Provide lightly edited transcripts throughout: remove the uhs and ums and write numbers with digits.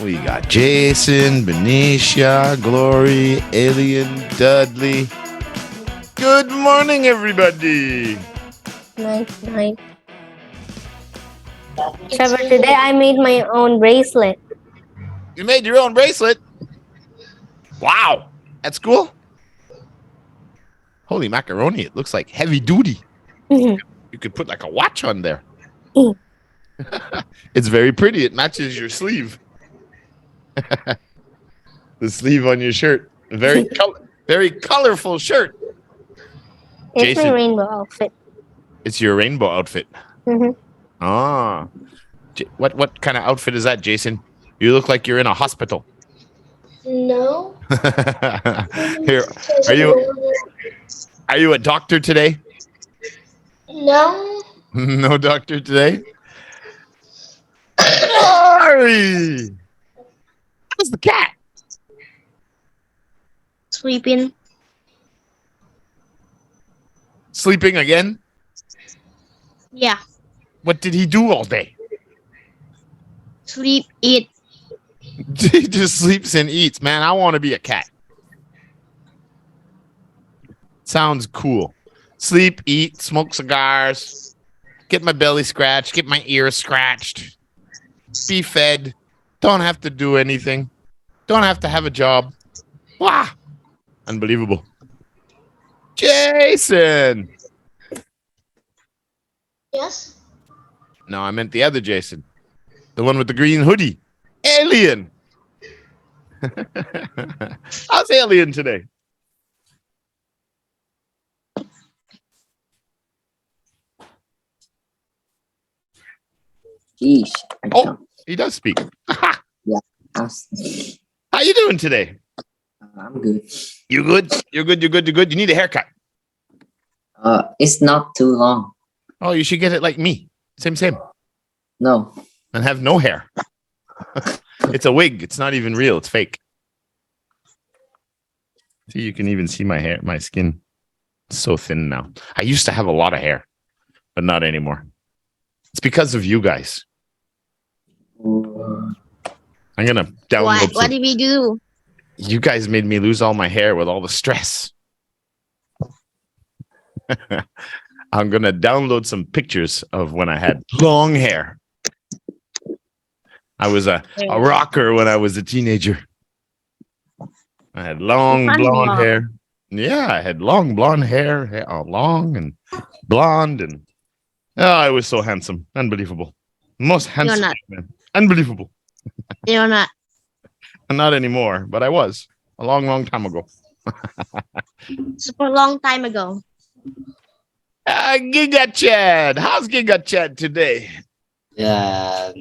We got Jason, Benicia, Glory, Alien, Dudley. Good morning, everybody. Night. Trevor, today I made my own bracelet. You made your own bracelet? Wow. At school? Holy macaroni. It looks like heavy duty. You could put like a watch on there. It's very pretty. It matches your sleeve. The sleeve on your shirt. Very colorful shirt. It's Jason, my rainbow outfit. It's your rainbow outfit. Ah. What kind of outfit is that, Jason? You look like you're in a hospital. No. Here, are you a doctor today? No. No doctor today? Sorry. How's the cat? Sleeping. Sleeping again? Yeah. What did he do all day? Sleep, eat. He just sleeps and eats. Man, I want to be a cat. Sounds cool. Sleep, eat, smoke cigars, get my belly scratched, get my ears scratched, be fed, don't have to do anything, don't have to have a job. Wow. Unbelievable. Jason. Yes? No, I meant the other Jason. The one with the green hoodie. Alien. How's Alien today? Geez. Oh, he does speak. Yeah. How you doing today? I'm good. You good? You're good. You need a haircut. It's not too long. Oh, you should get it like me. Same. No. And have no hair. It's a wig. It's not even real. It's fake. See, you can even see my hair, my skin. It's so thin now. I used to have a lot of hair, but not anymore. It's because of you guys. I'm going to download. What did we do? You guys made me lose all my hair with all the stress. I'm going to download some pictures of when I had long hair. I was a rocker when I was a teenager. I had long blonde hair. Yeah, I had long blonde hair, long and blonde. And I was so handsome. Unbelievable. Most handsome man. Unbelievable. You're not. Not anymore, but I was a long time ago. Super long time ago. Giga Chad. How's Giga Chad today? Yeah.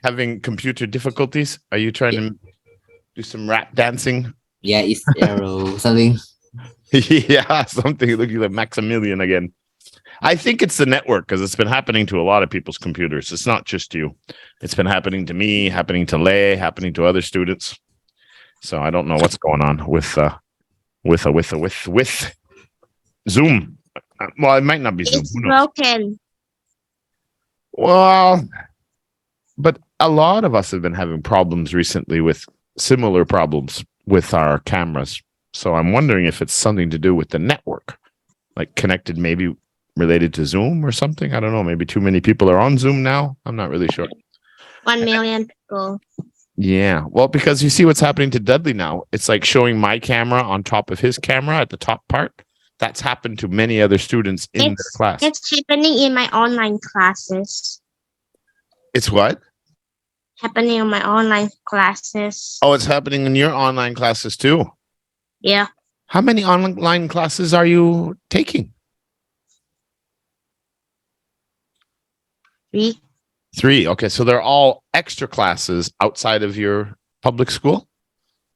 Having computer difficulties? Are you trying to do some rap dancing? Yeah, it's arrow something. Yeah, something looking like Maximilian again. I think it's the network because it's been happening to a lot of people's computers. It's not just you. It's been happening to me, happening to Lay, happening to other students. So I don't know what's going on with Zoom. Well, it might not be Zoom. It's broken. Well, but a lot of us have been having problems recently with similar problems with our cameras. So I'm wondering if it's something to do with the network, like connected, maybe related to Zoom or something. I don't know. Maybe too many people are on Zoom now. I'm not really sure. 1 million people. Yeah. Well, because you see what's happening to Dudley now. It's like showing my camera on top of his camera at the top part. That's happened to many other students in their class. It's happening in my online classes. It's what? Happening in my online classes. Oh, it's happening in your online classes too. Yeah. How many online classes are you taking? 3. 3. Okay, so they're all extra classes outside of your public school?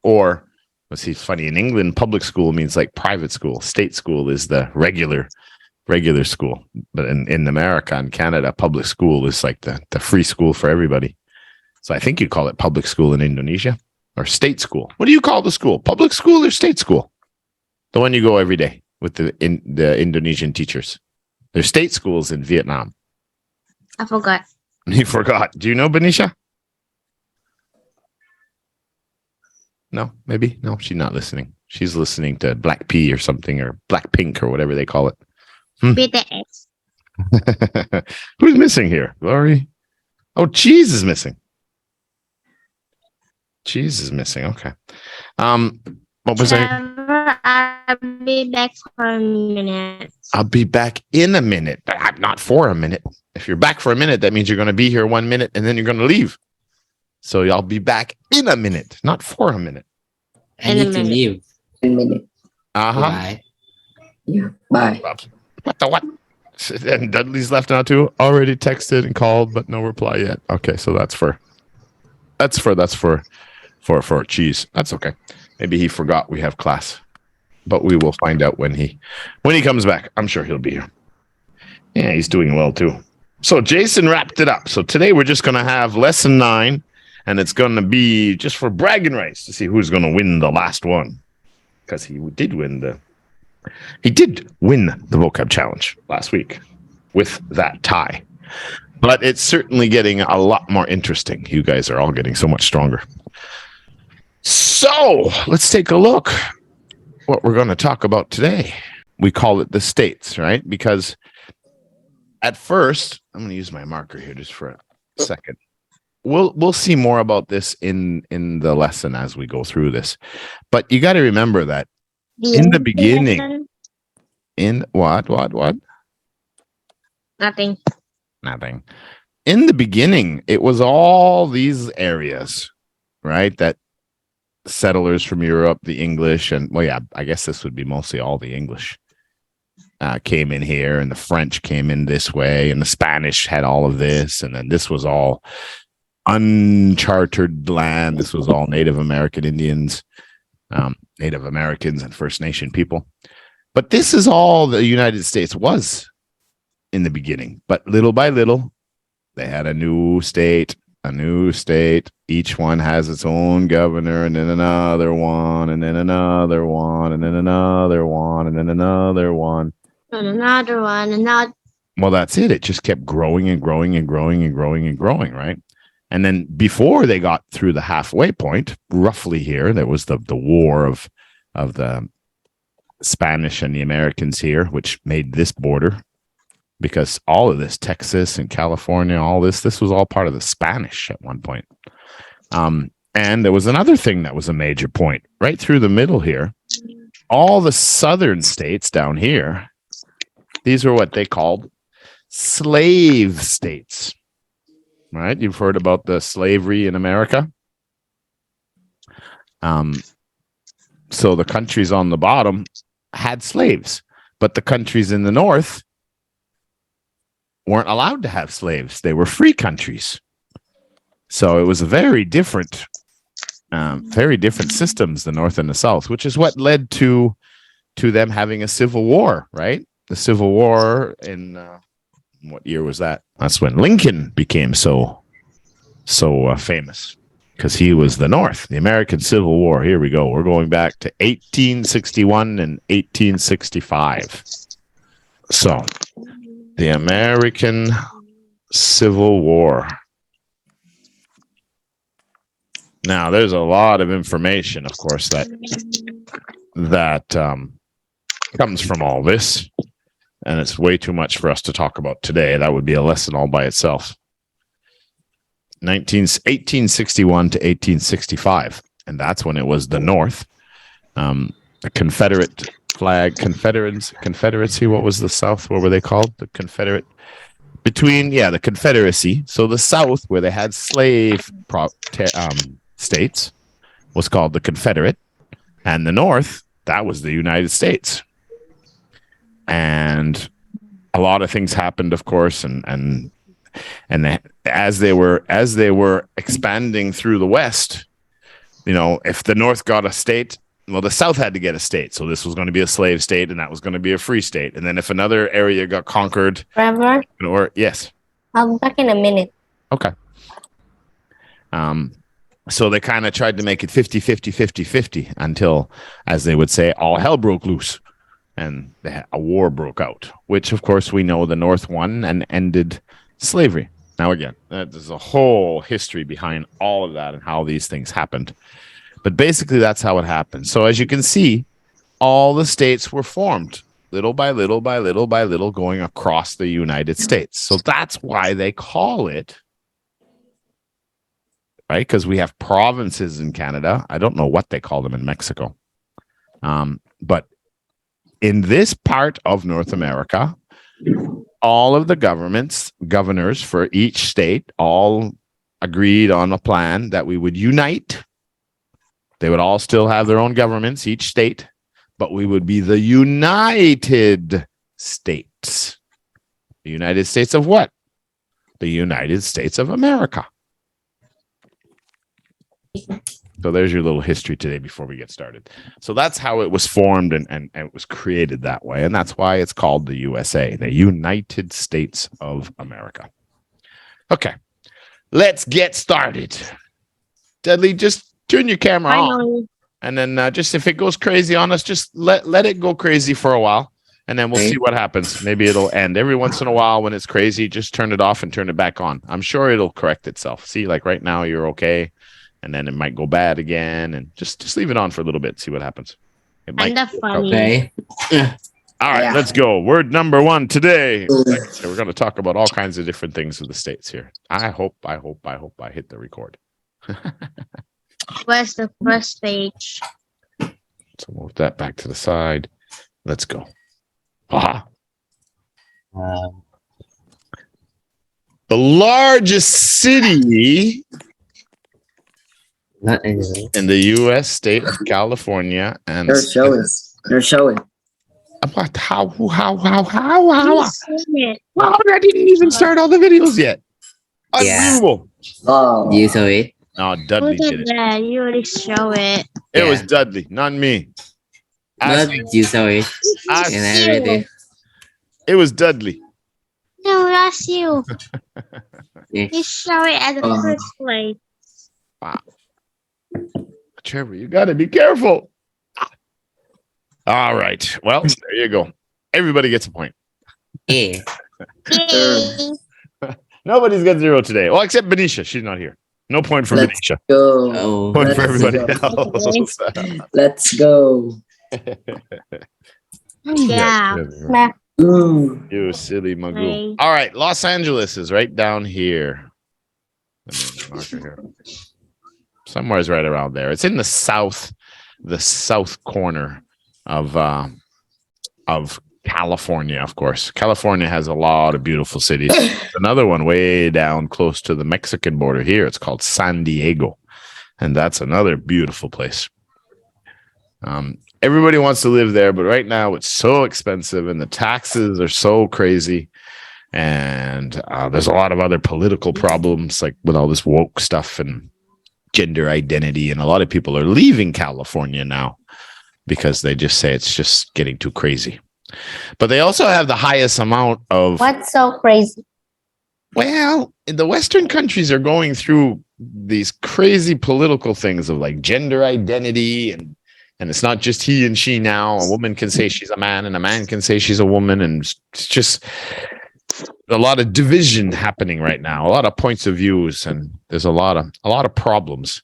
Or, let's see, it's funny, in England, public school means like private school. State school is the regular school. But in America and Canada, public school is like the free school for everybody. So I think you call it public school in Indonesia. Or state school. What do you call the school? Public school or state school? The one you go every day with the Indonesian teachers. There's state schools in Vietnam. I forgot. He forgot. Do you know Benicia? No, maybe. No, she's not listening. She's listening to Black P or something, or Black Pink or whatever they call it. BTS. Who's missing here? Glory. Oh, Cheese is missing. Cheese is missing. Okay. What was I? Trevor, I'll be back for a minute. I'll be back in a minute. Not for a minute. If you're back for a minute, that means you're going to be here 1 minute and then you're going to leave. So I'll be back in a minute, not for a minute. I In a need to minute. leave. 10 minutes. Uh-huh. Bye. Yeah. Bye. What the what? And Dudley's left now too. Already texted and called, but no reply yet. Okay, so that's for Cheese. That's okay. Maybe he forgot we have class, but we will find out when he comes back. I'm sure he'll be here. Yeah, he's doing well too. So Jason wrapped it up. So today we're just going to have lesson 9, and it's going to be just for bragging rights to see who's going to win the last one, because he did win the vocab challenge last week with that tie. But it's certainly getting a lot more interesting. You guys are all getting so much stronger. So let's take a look what we're going to talk about today. We call it the states, right? Because at first, I'm going to use my marker here just for a second. We'll see more about this in the lesson as we go through this. But you got to remember that in the beginning, in what? Nothing. Nothing. In the beginning, it was all these areas, right? That settlers from Europe, the English, and well, yeah, I guess this would be mostly all the English came in here, and the French came in this way, and the Spanish had all of this, and then this was all uncharted land. This was all Native American Indians, Native Americans, and First Nation people. But this is all the United States was in the beginning. But little by little, they had a new state. Each one has its own governor, and then another one, and then another one, and then another one, and then another one. And another one, another. Well, that's it. It just kept growing and growing and growing and growing and growing, right? And then before they got through the halfway point, roughly here, there was the war of the Spanish and the Americans here, which made this border. Because all of this, Texas and California, all this was all part of the Spanish at one point. And there was another thing that was a major point right through the middle here. All the southern states down here, these were what they called slave states, right? You've heard about the slavery in America. So the countries on the bottom had slaves, but the countries in the north weren't allowed to have slaves. They were free countries. So it was a very different systems, the North and the South, which is what led to them having a civil war, right? The Civil War in, what year was that? That's when Lincoln became so famous, because he was the North, the American Civil War. Here we go. We're going back to 1861 and 1865. So the American Civil War. Now, there's a lot of information, of course, that comes from all this, and it's way too much for us to talk about today. That would be a lesson all by itself. 1861 to 1865, and that's when it was the North, the Confederate flag, Confederacy. What was the South? What were they called? The Confederate the Confederacy. So the South, where they had slave states, was called the Confederate, and the North, that was the United States. And a lot of things happened, of course, and as they were expanding through the West, if the North got a state, well, the South had to get a state. So this was going to be a slave state, and that was going to be a free state. And then if another area got conquered, Trevor, or yes, I'll be back in a minute. okay. So they kind of tried to make it 50-50 until, as they would say, all hell broke loose, and a war broke out, which of course we know the North won and ended slavery. Now, again, there's a whole history behind all of that and how these things happened. But basically, that's how it happened. So as you can see, all the states were formed little by little by little by little going across the United States. So that's why they call it, right? Because we have provinces in Canada. I don't know what they call them in Mexico. But in this part of North America, all of the governors for each state, all agreed on a plan that we would unite. They would all still have their own governments, each state, but we would be the United States. The United States of what? The United States of America. So there's your little history today before we get started. So that's how it was formed and it was created that way. And that's why it's called the USA, the United States of America. Okay, let's get started. Dudley, just turn your camera on. And then just if it goes crazy on us, just let it go crazy for a while. And then we'll see what happens. Maybe it'll end. Every once in a while when it's crazy, just turn it off and turn it back on. I'm sure it'll correct itself. See, like right now, you're okay. And then it might go bad again. And just leave it on for a little bit. See what happens. It might. Okay. All right, let's go. Word number 1 today. Like I said, we're going to talk about all kinds of different things of the states here. I hope I hit the record. Where's the first page? So move that back to the side. Let's go. Aha. The largest city Not anyway. in the U.S. state of California, and They're showing. about how You said it. I didn't even start all the videos yet. Yeah. Unbelievable. Oh, You saw it? No, Dudley Look did at it. that. You already show it. It Yeah. was Dudley, not me. But you saw it. Ask- And I read it. It was Dudley. No, that's you. Yeah. You show it at the first place. Trevor, you got to be careful. All right. Well, there you go. Everybody gets a point. Yeah. Yay. Nobody's got 0 today. Well, except Benicia. She's not here. No point for Let's Benicia. go. Oh. Point for Let's everybody go. else. Let's go. Yeah. Trevor. Ooh. You silly magoo. Right. All right. Los Angeles is right down here. Let me mark it here. Somewhere's right around there. It's in the south corner of California, of course. California has a lot of beautiful cities. Another one way down close to the Mexican border here. It's called San Diego. And that's another beautiful place. Everybody wants to live there, but right now it's so expensive and the taxes are so crazy. And there's a lot of other political problems, like with all this woke stuff and gender identity. And a lot of people are leaving California now because they just say it's just getting too crazy. But they also have the highest amount of... What's so crazy? Well, the Western countries are going through these crazy political things of like gender identity and it's not just he and she now. A woman can say she's a man and a man can say she's a woman. And it's just a lot of division happening right now, a lot of points of views, and there's a lot of problems.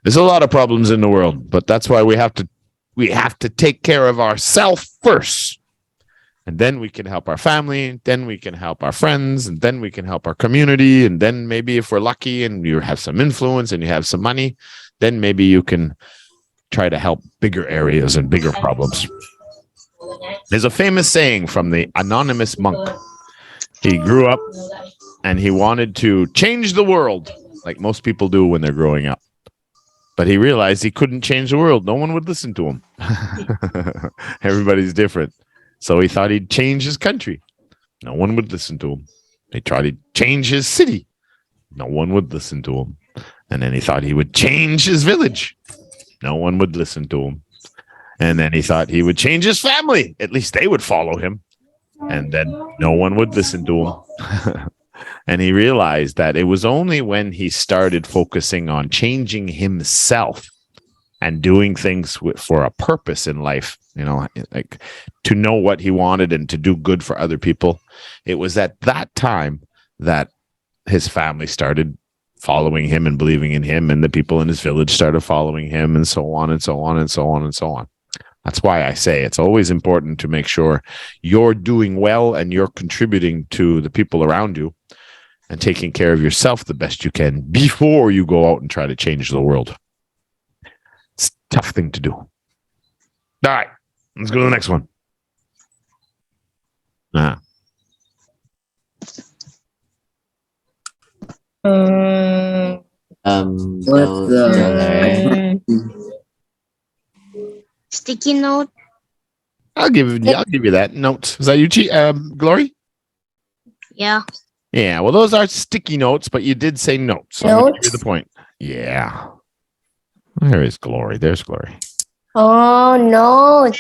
There's a lot of problems in the world, but that's why we have to take care of ourselves first. And then we can help our family, then we can help our friends, and then we can help our community. And then maybe if we're lucky and you have some influence and you have some money, then maybe you can try to help bigger areas and bigger problems. There's a famous saying from the anonymous monk. He grew up and he wanted to change the world like most people do when they're growing up. But he realized he couldn't change the world. No one would listen to him. Everybody's different. So he thought he'd change his country. No one would listen to him. He tried to change his city. No one would listen to him. And then he thought he would change his village. No one would listen to him. And then he thought he would change his family. At least they would follow him. And then no one would listen to him. And he realized that it was only when he started focusing on changing himself and doing things for a purpose in life, you know, like to know what he wanted and to do good for other people. It was at that time that his family started following him and believing in him, and the people in his village started following him, and so on and so on and so on and so on. That's why I say it's always important to make sure you're doing well and you're contributing to the people around you and taking care of yourself the best you can before you go out and try to change the world. It's a tough thing to do. All right, let's go to the next one. What's the Sticky note. I'll give you that. Notes. Is that you, Glory? Yeah. Yeah. Well, those are sticky notes, but you did say notes. So I'm gonna give you the point. Yeah. There is Glory. There's Glory. Oh no.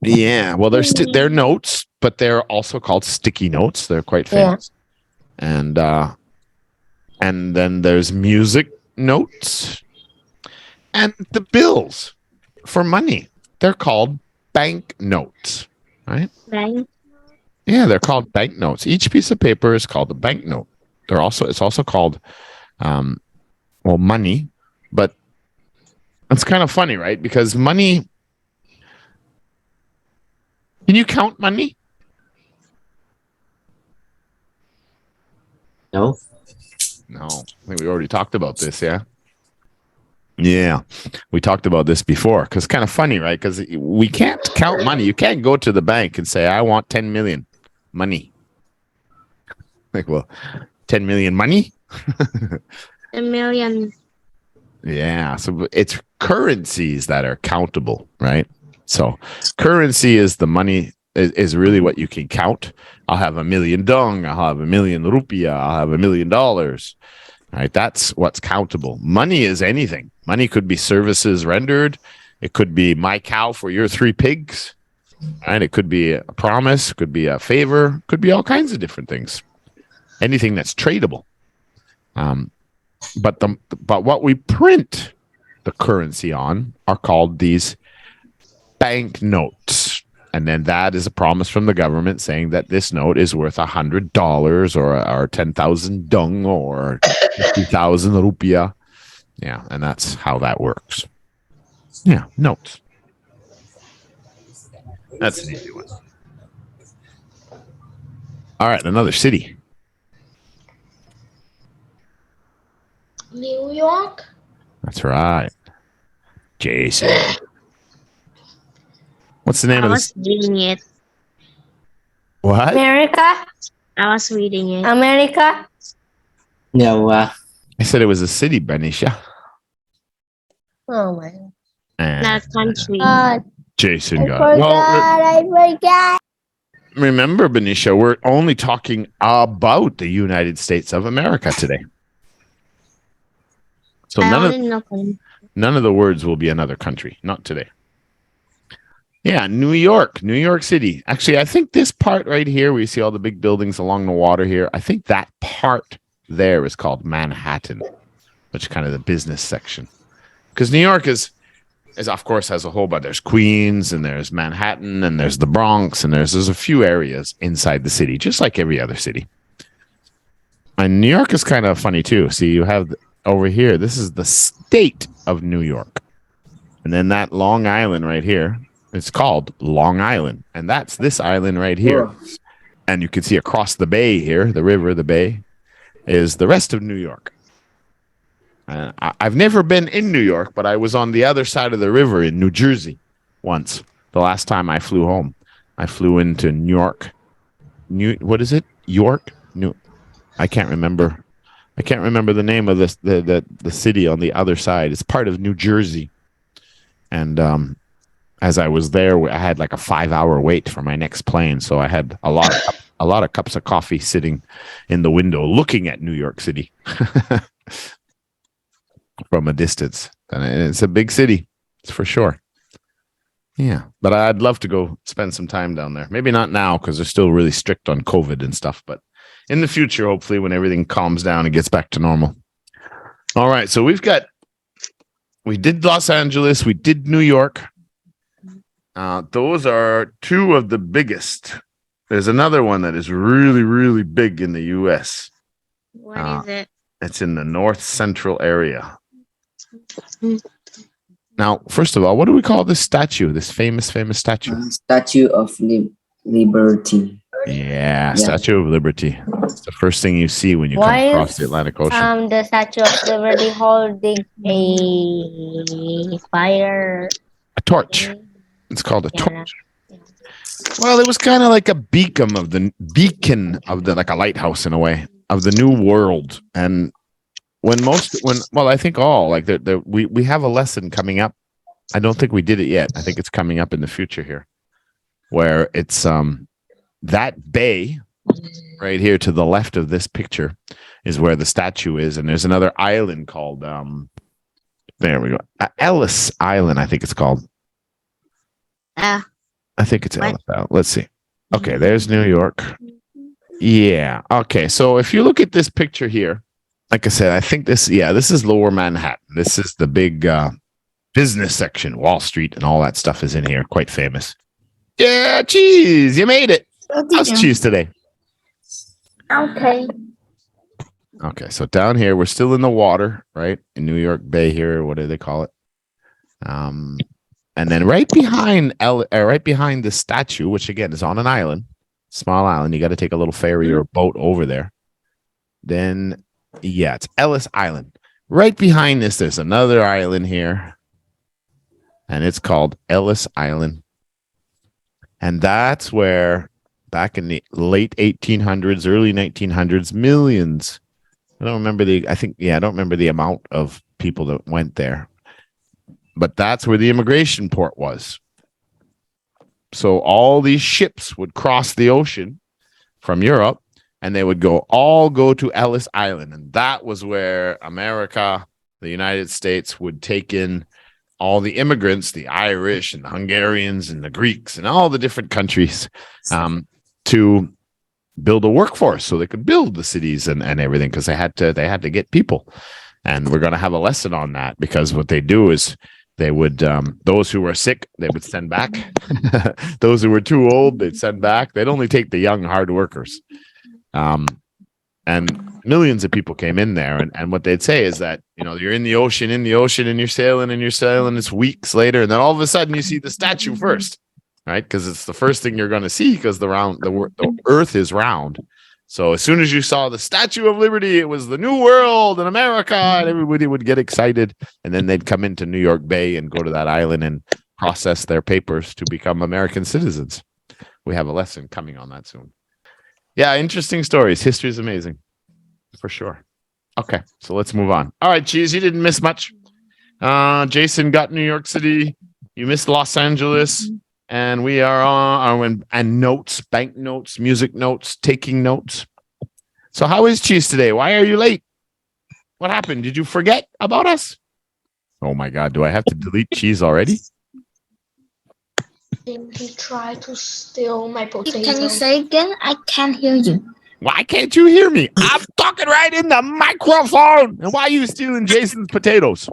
Yeah. Well, they're notes, but they're also called sticky notes. They're quite famous. Yeah. And then there's music notes and the bills for money. They're called bank notes, right? Bank. Yeah, they're called bank notes. Each piece of paper is called a bank note. It's also called, money, but it's kind of funny, right? Because money, can you count money? No. No, I think we already talked about this, yeah? Yeah, we talked about this before, because it's kind of funny, right? Because we can't count money. You can't go to the bank and say, I want 10 million money. Like, well, 10 million money? A million. Yeah, so it's currencies that are countable, right? So currency is the money, is really what you can count. I'll have 1 million dong, I'll have 1 million rupiah, I'll have $1 million. Right? That's what's countable. Money is anything. Money could be services rendered. It could be my cow for your 3 pigs. Right? It could be a promise, it could be a favor, could be all kinds of different things. Anything that's tradable. But what we print the currency on are called these bank notes. And then that is a promise from the government saying that this note is worth $100 or 10,000 dong or 50,000 rupiah. Yeah, and that's how that works. Yeah, notes. That's an easy one. All right, another city. New York. That's right. Jason. What's the name I of was this? reading it. What? America. I was reading it. America. No. I said it was a city, Benisha. Oh my And Not country. God. Jason I got forgot. it. Well, I forgot. remember, Benisha, we're only talking about the United States of America today. So I none only know country. of the words will be another country. Not today. Yeah, New York City. Actually, I think this part right here, where you see all the big buildings along the water here, I think that part there is called Manhattan, which is kind of the business section. Because New York is of course has a whole bunch. There's Queens and there's Manhattan and there's the Bronx and there's a few areas inside the city, just like every other city. And New York is kind of funny too. See, you have over here, this is the state of New York. And then that Long Island right here, it's called Long Island. And that's this island right here. Whoa. And you can see across the bay here, the river, the bay, is the rest of New York. I've never been in New York, but I was on the other side of the river in New Jersey once. The last time I flew home, I flew into New York. What is it? York? I can't remember. I can't remember the name of this the city on the other side. It's part of New Jersey. And as I was there, I had like a 5-hour wait for my next plane, so I had a lot of cups of coffee sitting in the window looking at New York City from a distance. And it's a big city, it's for sure. Yeah, but I'd love to go spend some time down there. Maybe not now because they're still really strict on COVID and stuff, but in the future, hopefully, when everything calms down and gets back to normal. All right, so we did Los Angeles, we did New York. Those are 2 of the biggest. There's another one that is really, really big in the U.S. What is it? It's in the north central area. Mm. Now, first of all, what do we call this statue? This famous statue? Statue of Liberty. Yeah, Statue of Liberty. It's the first thing you see when you come Why across is the Atlantic Ocean. the Statue of Liberty holding a fire? A torch. It's called a Yeah. torch. Well, it was kind of like a beacon of the like a lighthouse in a way of the new world. And I think all like we have a lesson coming up. I don't think we did it yet. I think it's coming up in the future here, where it's that bay right here to the left of this picture is where the statue is, and there's another island called there we go, Ellis Island, I think it's called. I think it's Ellis Island. Let's see. Okay, there's New York. Yeah. Okay, so if you look at this picture here, like I said, I think this is Lower Manhattan. This is the big business section, Wall Street, and all that stuff is in here. Quite famous. Yeah, cheese, you made it. How's cheese today? Okay. Okay, so down here, we're still in the water, right? In New York Bay here, what do they call it? And then right behind the statue, which again is on an island, small island, you got to take a little ferry or a boat over there. Then, yeah, it's Ellis Island. Right behind this, there's another island here, and it's called Ellis Island. And that's where, back in the late 1800s, early 1900s, millions. I don't remember the amount of people that went there. But that's where the immigration port was. So all these ships would cross the ocean from Europe, and they would all go to Ellis Island. And that was where America, the United States, would take in all the immigrants, the Irish and the Hungarians and the Greeks and all the different countries to build a workforce so they could build the cities and everything, because they had to get people. And we're going to have a lesson on that, because what they do is they would, those who were sick, they would send back. Those who were too old, they'd send back. They'd only take the young, hard workers. And millions of people came in there. And what they'd say is that, you're in the ocean, and you're sailing, it's weeks later. And then all of a sudden you see the statue first, right? Because it's the first thing you're going to see, because the earth is round. So as soon as you saw the Statue of Liberty, it was the new world in America, and everybody would get excited. And then they'd come into New York Bay and go to that island and process their papers to become American citizens. We have a lesson coming on that soon. Yeah, interesting stories. History is amazing, for sure. Okay, so let's move on. All right, Cheese, you didn't miss much. Jason got New York City. You missed Los Angeles. And we are on notes, bank notes, music notes, taking notes. So how is Cheese today? Why are you late? What happened? Did you forget about us? Oh my God, do I have to delete Cheese already? He tried to steal my potato. Can you say again? I can't hear you. Why can't you hear me? I'm talking right in the microphone. And why are you stealing Jason's potatoes?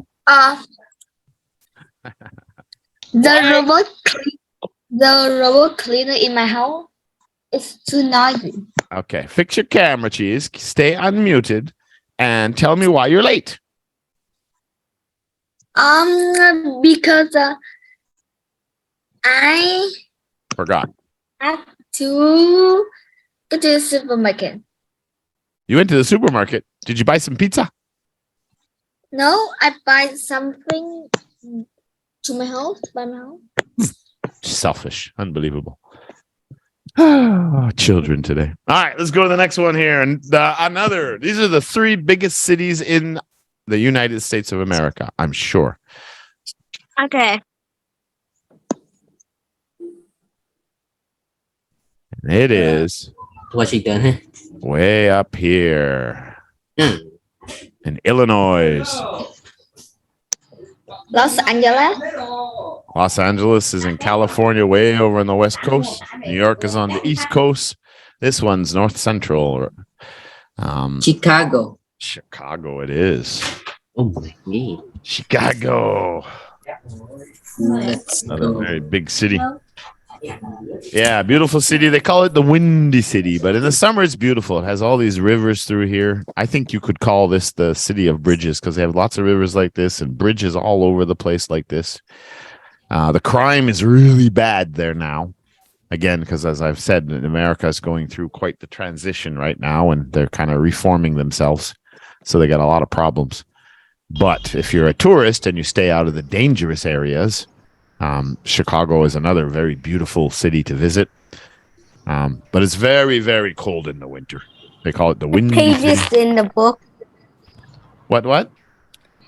The robot cleaner in my house is too noisy. Okay, fix your camera, Cheese. Stay unmuted and tell me why you're late. Because I Forgot. have to go to the supermarket. You went to the supermarket. Did you buy some pizza? No, I buy something to my house, by my house. Selfish. Unbelievable. Children today. All right, let's go to the next one here. And these are the three biggest cities in the United States of America, I'm sure. Okay. It is Washington. way up here in Illinois. Los Angeles. Los Angeles is in California, way over on the West Coast. New York is on the East Coast. This one's North Central. Chicago. Chicago it is. Oh my God. Chicago. Let's Another go. very big city. Yeah, beautiful city. They call it the Windy City, but in the summer it's beautiful. It has all these rivers through here. I think you could call this the city of bridges because they have lots of rivers like this and bridges all over the place like this. The crime is really bad there now. Again, because as I've said, America is going through quite the transition right now, and they're kind of reforming themselves. So they got a lot of problems. But if you're a tourist and you stay out of the dangerous areas, Chicago is another very beautiful city to visit. But it's very, very cold in the winter. They call it the windy Pages city. in the book. What?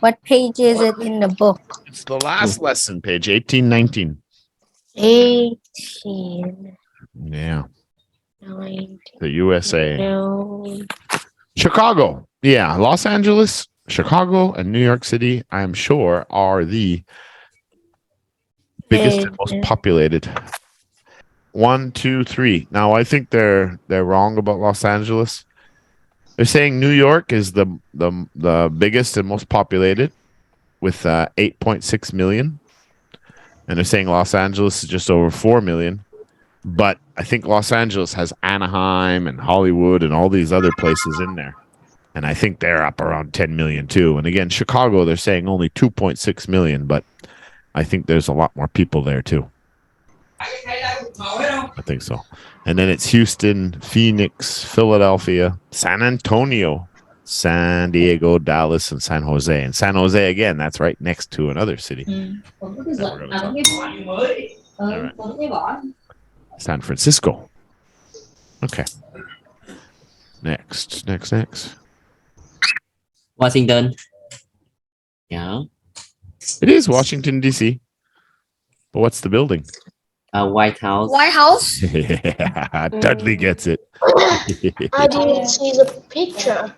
What page is it in the book? It's the last lesson, page 1819. 18, Yeah. 19, The USA. no. Chicago. Yeah. Los Angeles, Chicago, and New York City, I'm sure, are the biggest and most populated. 1, 2, 3. Now I think they're wrong about Los Angeles. They're saying New York is the biggest and most populated with 8.6 million. And they're saying Los Angeles is just over 4 million. But I think Los Angeles has Anaheim and Hollywood and all these other places in there. And I think they're up around 10 million too. And again, Chicago, they're saying only 2.6 million, but I think there's a lot more people there too. I think so. And then it's Houston, Phoenix, Philadelphia, San Antonio, San Diego, Dallas, and San Jose. And San Jose, again, that's right next to another city. All right. San Francisco. Okay. Next. Washington. Yeah. It is Washington, D.C. But what's the building? White House. White House. Yeah, Dudley gets it. I didn't see the picture.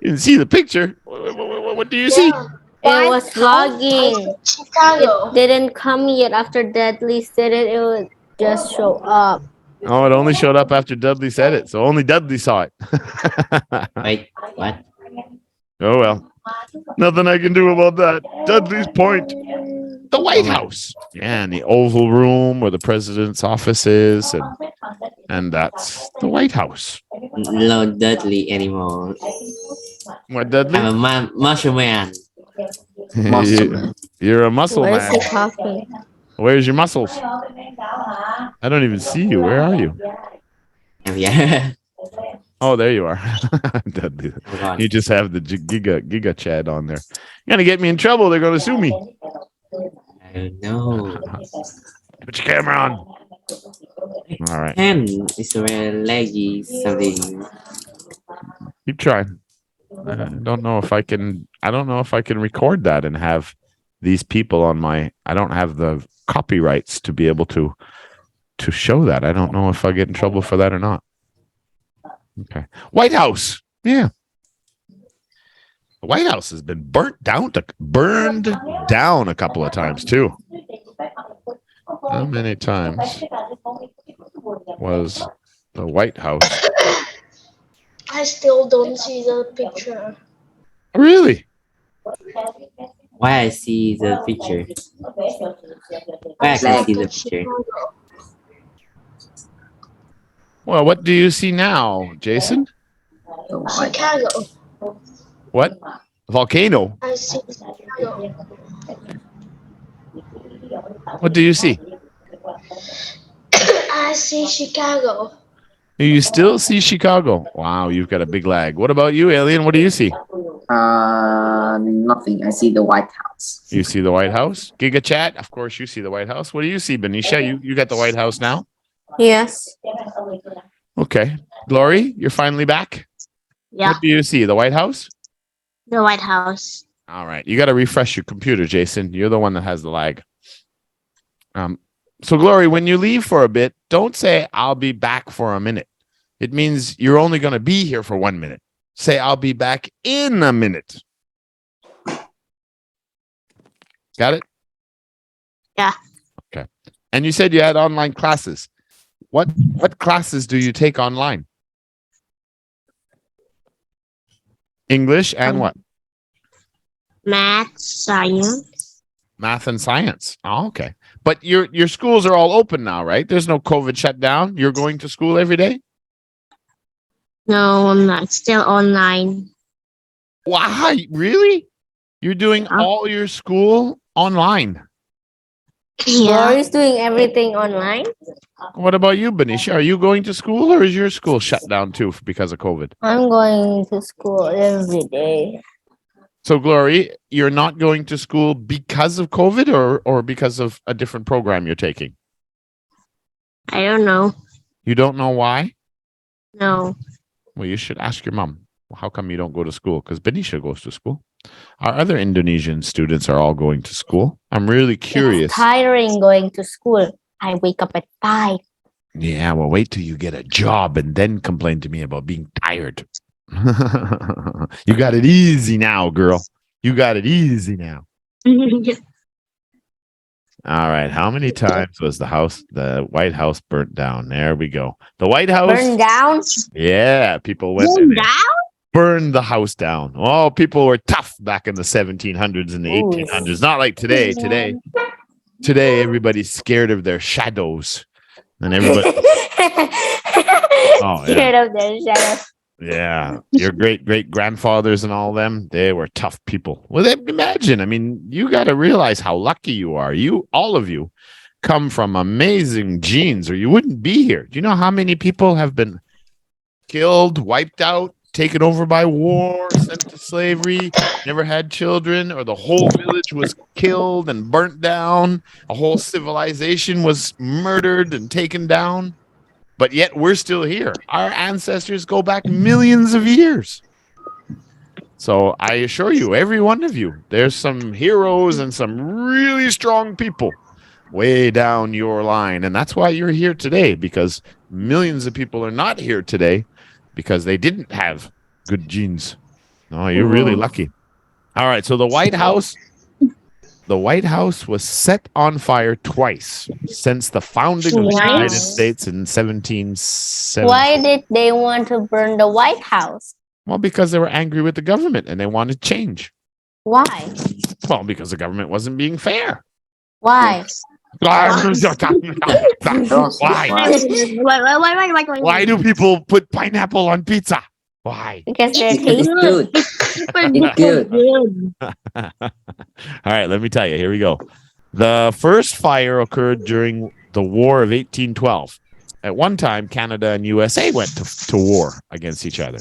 You didn't see the picture? What do you see? Yeah. It was logging. Chicago. It didn't come yet after Dudley said it. It would just show up. Oh, it only showed up after Dudley said it. So only Dudley saw it. Wait, what? Oh, well. Nothing I can do about that. Dudley's point. The White House. Yeah, and the Oval Room where the president's office is. And that's the White House. No Dudley anymore. What, Dudley? I'm a muscle man. Muscle man. You're a muscle What is he man. talking? Where's your muscles? I don't even see you. Where are you? Yeah. Oh, there you are. Dudley. You just have the Giga Chad on there. You're gonna get me in trouble. They're gonna sue me. No. Put your camera on. All right. And it's a leggy something. Keep trying. I don't know if I can record that and have these people on my. I don't have the copyrights to be able to show that. I don't know if I'll get in trouble for that or not. Okay. White House. Yeah. The White House has been burned down a couple of times too. How many times was the White House? I still don't see the picture. Really? Why I see the picture? Why I can see the picture? Well, what do you see now, Jason? The White Chicago. What? Volcano. I see Chicago. What do you see? I see Chicago. You still see Chicago. Wow, you've got a big lag. What about you, Alien? What do you see? Nothing. I see the White House. You see the White House? Giga Chat, of course you see the White House. What do you see, Benicia? You got the White House now? Yes. Okay. Glory, you're finally back? Yeah. What do you see? The White House? The White House. All right. You got to refresh your computer, Jason. You're the one that has the lag. So Glory, when you leave for a bit, don't say I'll be back for a minute. It means you're only going to be here for 1 minute. Say I'll be back in a minute. Got it? Yeah. Okay. And you said you had online classes. What classes do you take online? English and what? Math, science. Math and science. Oh, okay. But your schools are all open now, right? There's no COVID shutdown. You're going to school every day? No, I'm not. Still online. Wow, really? You're doing all your school online. Yeah. Glory's doing everything online. What about you, Benicia? Are you going to school or is your school shut down too because of COVID? I'm going to school every day. So, Glory, you're not going to school because of COVID or because of a different program you're taking? I don't know. You don't know why? No. Well, you should ask your mom. How come you don't go to school? Because Benicia goes to school. Our other Indonesian students are all going to school. I'm really curious. It's tiring going to school. I wake up at 5. Yeah, well, wait till you get a job and then complain to me about being tired. You got it easy now, girl. You got it easy now. All right. How many times was the White House burnt down? There we go. The White House. Burn down? Yeah, people went and they burned the house down. Oh, people were tough back in the 1700s and the 1800s. Not like today. Today, everybody's scared of their shadows. And everybody. Scared of their shadows. Yeah, your great grandfathers and all them, they were tough people. Well, imagine, I mean, you got to realize how lucky you are. All of you come from amazing genes or you wouldn't be here. Do you know how many people have been killed, wiped out, taken over by war, sent to slavery, never had children, or the whole village was killed and burnt down? A whole civilization was murdered and taken down. But yet we're still here. Our ancestors go back millions of years. So I assure you, every one of you, there's some heroes and some really strong people way down your line. And that's why you're here today, because millions of people are not here today because they didn't have good genes. Oh, you're really lucky. All right. So the White House was set on fire twice since the founding of the United States in 1770. Why did they want to burn the White House? Well, because they were angry with the government and they wanted change. Why? Well, because the government wasn't being fair. Why? Why? Why do people put pineapple on pizza? Why? Because they're It's tasty. good. It's good. All right, let me tell you. Here we go. The first fire occurred during the War of 1812. At one time, Canada and USA went to war against each other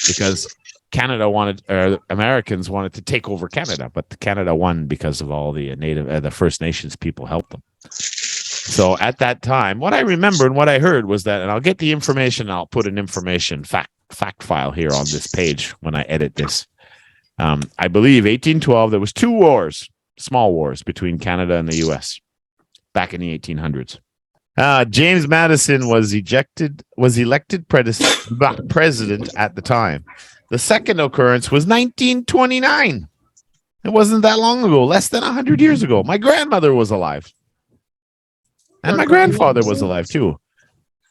because Americans wanted to take over Canada, but Canada won because of all the the First Nations people helped them. So at that time, what I remember and what I heard was that, and I'll get the information, I'll put an information fact file here on this page when I edit this. I believe 1812, there was 2 wars, small wars between Canada and the US back in the 1800s. James Madison was elected president at the time. The second occurrence was 1929. It wasn't that long ago, less than 100 years ago. My grandmother was alive. And my grandfather was alive too.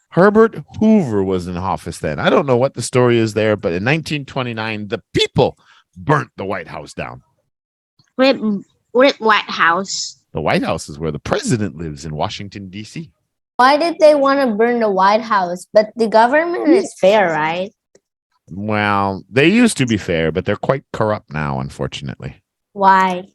Herbert Hoover was in office then. I don't know what the story is there, but in 1929, the people burnt the White House down. With White House. The White House is where the president lives in Washington, D.C. Why did they want to burn the White House? But the government is fair, right? Well, they used to be fair, but they're quite corrupt now, unfortunately. Why?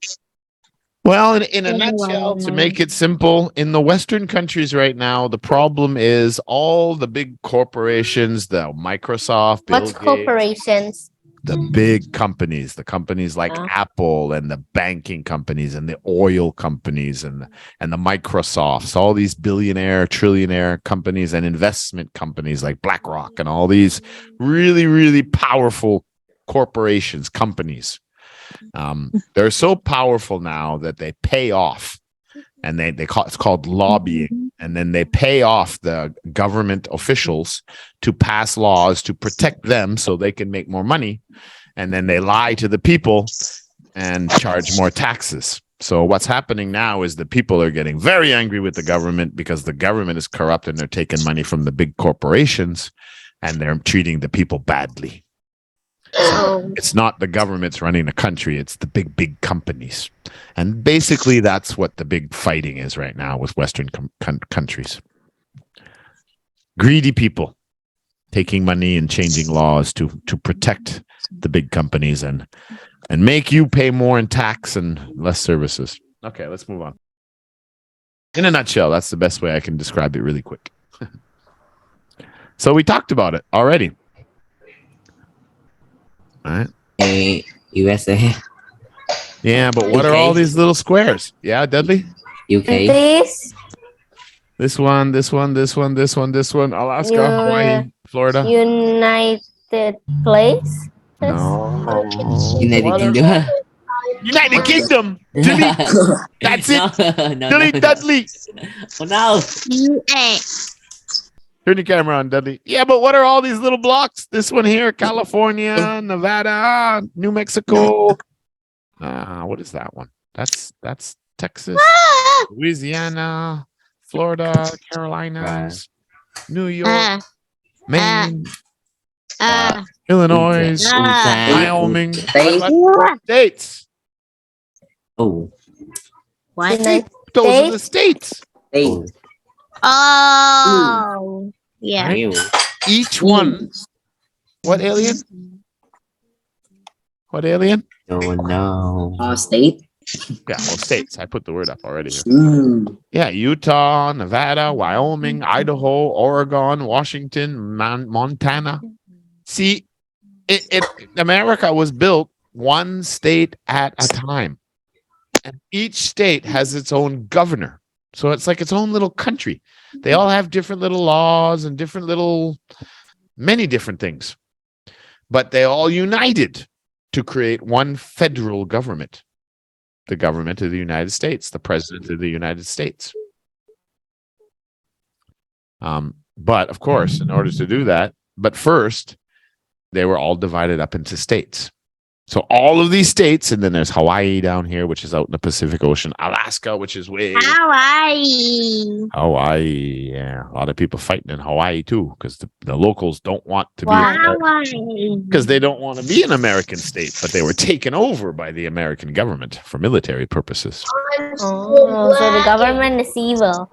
Well, in a nutshell, to make it simple, in the Western countries right now, the problem is all the big corporations, the Microsoft, Bill What's Gates, corporations? the big companies, the companies like Apple and the banking companies and the oil companies and the Microsofts, all these billionaire, trillionaire companies and investment companies like BlackRock and all these really, really powerful corporations, companies. They're so powerful now that they pay off, and it's called lobbying, and then they pay off the government officials to pass laws to protect them so they can make more money, and then they lie to the people and charge more taxes. So what's happening now is the people are getting very angry with the government because the government is corrupt and they're taking money from the big corporations and they're treating the people badly. So It's not the government's running the country, it's the big companies. And basically, that's what the big fighting is right now with Western countries. Greedy people taking money and changing laws to protect the big companies and make you pay more in tax and less services. Okay, let's move on. In a nutshell, that's the best way I can describe it really quick. So we talked about it already. All right. USA, Yeah, but what are all these little squares? Yeah, Dudley? UK, This This one, this one, this one, this one, this one, Alaska, You're- Hawaii, Florida. United Place. No. United What are- Kingdom. United Kingdom. Delete. That's it. No, Delete Dudley. Oh no. US. Turn your camera on, Dudley. Yeah, but what are all these little blocks? This one here, California, Nevada, New Mexico. What is that one? That's Texas, Louisiana, Florida, Carolinas, New York, Maine, Illinois, Wyoming. States. Oh. What? United Those are the states. Oh. Oh. Yeah. Ew. Each one. What alien? What alien? Oh no. State. Yeah, well, states. I put the word up already. Here. Mm. Yeah, Utah, Nevada, Wyoming, Idaho, Oregon, Washington, Montana. See, America was built one state at a time. And each state has its own governor. So it's like its own little country. They all have different little laws and many different things. But they all united to create one federal government. The government of the United States, the president of the United States. But of course, in order to do that, but first, they were all divided up into states. So all of these states, and then there's Hawaii down here, which is out in the Pacific Ocean, Alaska, which is way Hawaii. Yeah, a lot of people fighting in Hawaii too, because the locals don't want to be, because they don't want to be an American state, but they were taken over by the American government for military purposes. Oh, so the government is evil.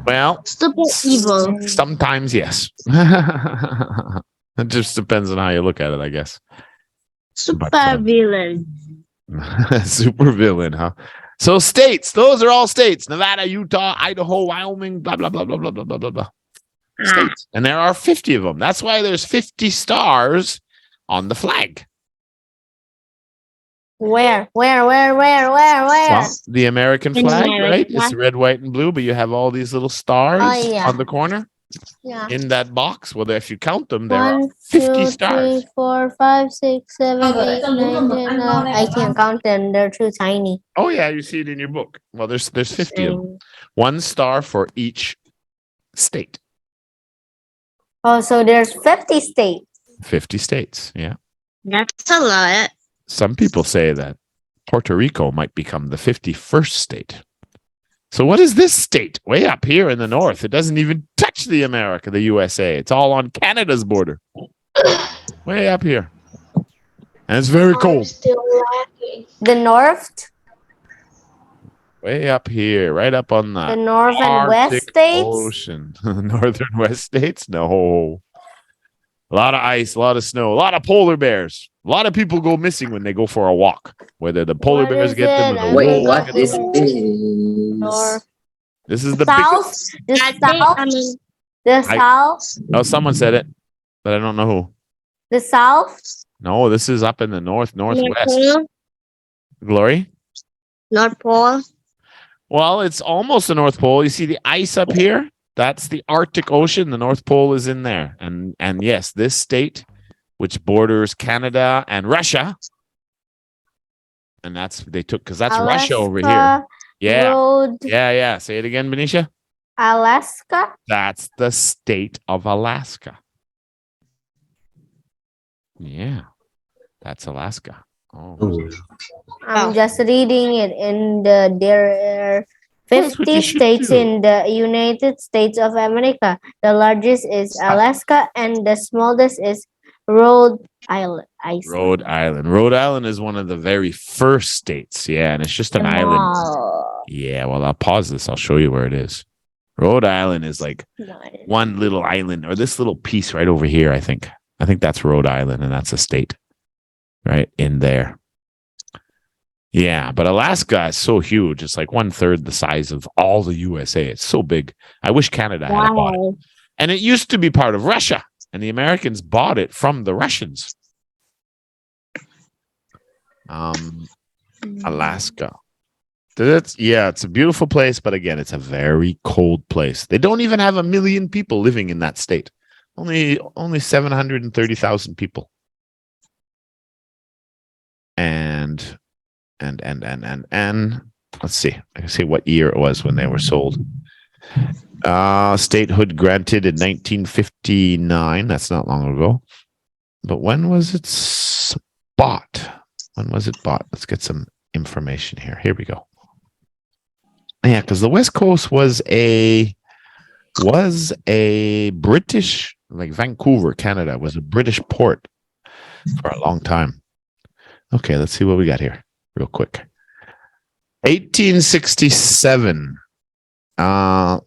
Well, Super evil. sometimes yes. It just depends on how you look at it, I guess. Super But, villain. super villain, huh? So states, those are all states: Nevada, Utah, Idaho, Wyoming, blah blah blah blah blah blah blah blah blah. States, and there are 50 of them. That's why there's 50 stars on the flag. Where? Well, the American flag, American right? It's flag. red, white, and blue, but you have all these little stars Oh, yeah. on the corner Yeah. in that box. Well, if you count them, there are 1, 50 2, stars. 3, 4, 5, 6, 7, 8, 9, 10, 11. I can't count them. They're too tiny. Oh yeah, you see it in your book. Well, there's 50 of them. One star for each state. Oh, so there's 50 states. 50 states. Yeah. That's a lot. Some people say that Puerto Rico might become the 51st state. So what is this state way up here in the north? It doesn't even touch the USA. It's all on Canada's border. Way up here. And it's very I'm cold. still lacking. The north, Way up here, right up on the the north and west Arctic states. Ocean. Northern West states? No. A lot of ice, a lot of snow, a lot of polar bears. A lot of people go missing when they go for a walk. Whether the polar What bears is get them it? or the Wait, wolves what get this them. is? North, This is the south, biggest. the I think, south, I mean, the south, Oh, someone said it, but I don't know who. the south. No, this is up in the North northwest. Pole. Glory? North Pole. Well, it's almost the North Pole. You see the ice up here? That's the Arctic Ocean. The North Pole is in there. And yes, this state, which borders Canada and Russia, and that's because that's Russia over here. Alaska Yeah. Road, Yeah. Say it again, Benicia. Alaska. That's the state of Alaska. Yeah. That's Alaska. Oh. Oh. I'm just reading it in there are That's what 50 you should states do. in the United States of America. The largest is Alaska and the smallest is Rhode Island. I see. Rhode Island. Rhode Island is one of the very first states. Yeah, and it's just an island. Wow. Yeah, well, I'll pause this. I'll show you where it is. Rhode Island is like one little island, or this little piece right over here, I think. I think that's Rhode Island, and that's a state right in there. Yeah, but Alaska is so huge. It's like 1/3 the size of all the USA. It's so big. I wish Canada had bought it. Wow. And it used to be part of Russia, and the Americans bought it from the Russians. Alaska. It's a beautiful place, but again, it's a very cold place. They don't even have 1 million people living in that state. Only 730,000 people. And let's see. I can see what year it was when they were sold. Statehood granted in 1959. That's not long ago. But when was it bought? When was it bought? Let's get some information here. Here we go. Yeah, because the West Coast was a British, like Vancouver, Canada, was a British port for a long time. Okay, let's see what we got here real quick. 1867. The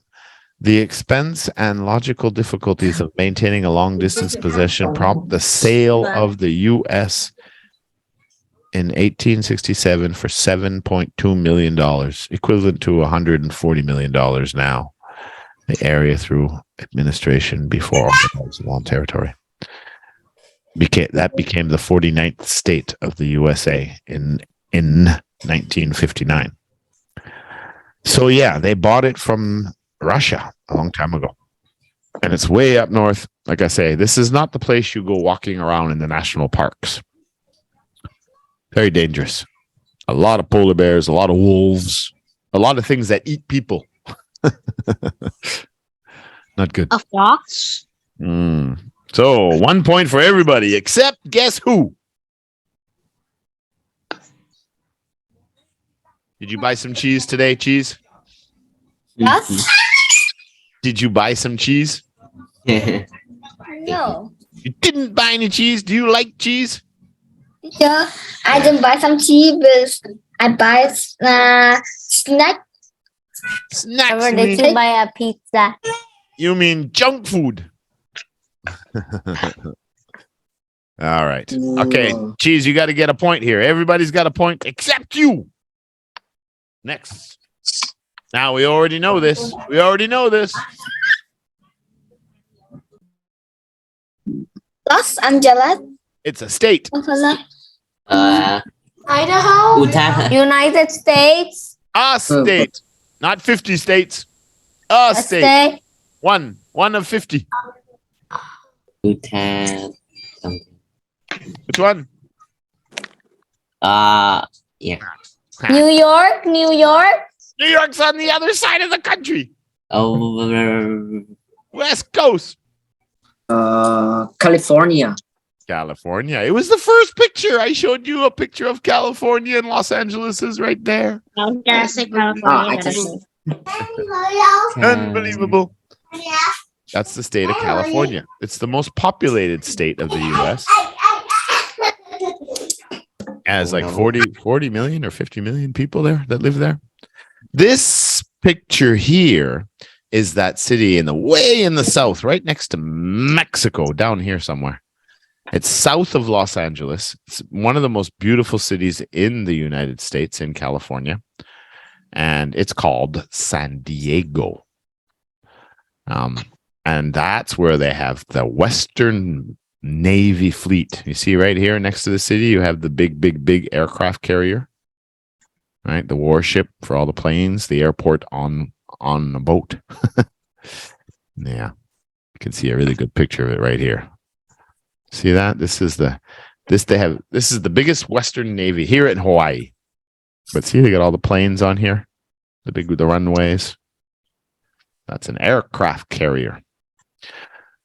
expense and logical difficulties of maintaining a long-distance possession prompt the sale of the U.S. in 1867 for $7.2 million, equivalent to $140 million now. The area through administration before it was a long territory. That became the 49th state of the USA in 1959. So yeah, they bought it from Russia a long time ago. And it's way up north. Like I say, this is not the place you go walking around in the national parks. Very dangerous. A lot of polar bears, a lot of wolves, a lot of things that eat people. Not good. A fox? So 1 point for everybody, except guess who? Did you buy some cheese today, Cheese? Yes? Did you buy some cheese? No. You didn't buy any cheese? Do you like cheese? Yeah, I didn't buy some cheese, but I buy snack. Snacks. Or did you buy a pizza? You mean junk food? All right. Okay, Cheese, you got to get a point here. Everybody's got a point except you. Next. Now we already know this. Los Angeles. It's a state. Idaho? Utah. United States. A state. Not 50 states. A A state. state. One of 50. Utah. Something. Which one? Yeah. New York. New York's on the other side of the country. Oh, West Coast. California. California. It was the first picture. I showed you a picture of California, and Los Angeles is right there. I was gonna say California. I but I just- didn't. Unbelievable. That's the state of California. It's the most populated state of the U.S. Has like 40 million or 50 million people there that live there. This picture here is that city way in the south, right next to Mexico, down here somewhere. It's south of Los Angeles. It's one of the most beautiful cities in the United States, in California. And it's called San Diego. And that's where they have the Western Navy fleet. You see right here next to the city, you have the big aircraft carrier, right? The warship for all the planes, the airport on a boat. Yeah, you can see a really good picture of it right here. See that? This is the biggest Western Navy here in Hawaii. But see, they got all the planes on here, the runways. That's an aircraft carrier.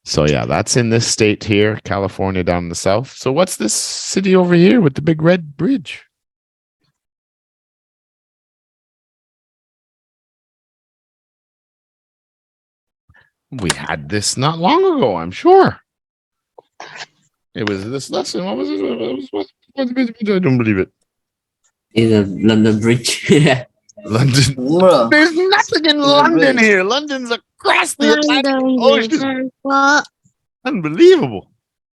So yeah, that's in this state here, California down in the south. So what's this city over here with the big red bridge? We had this not long ago, I'm sure. It was this lesson. What was it? I don't believe it. Is a London Bridge. London. Bro, There's nothing in London here. London's across the Atlantic Ocean. Unbelievable.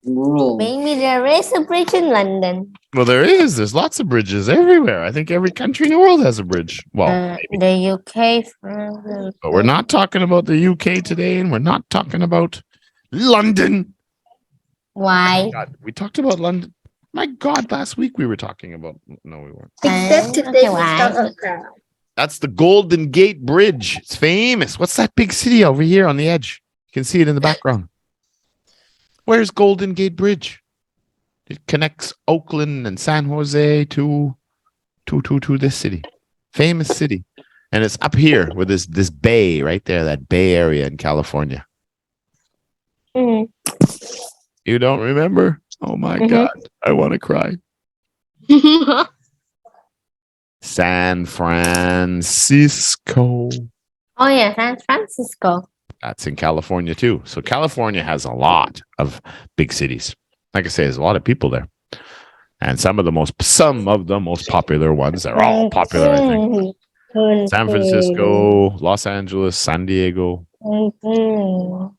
bro. Maybe there is a bridge in London. Well, there is. There's lots of bridges everywhere. I think every country in the world has a bridge. Well, maybe. The UK. France. But we're not talking about the UK today, and we're not talking about London. Why? God, we talked about London. My God, last week we were talking about. No, we weren't. Except today Okay, we why? start a crowd. That's the Golden Gate Bridge. It's famous. What's that big city over here on the edge? You can see it in the background. Where's Golden Gate Bridge? It connects Oakland and San Jose to this city. Famous city. And it's up here with this bay right there, that bay area in California. Mm. You don't remember? Oh my Mhm. God. I want to cry. San Francisco. Oh yeah, San Francisco. That's in California too. So California has a lot of big cities. Like I say, there's a lot of people there. And some of the most popular ones are all popular, I think. San Francisco, Los Angeles, San Diego. Mhm.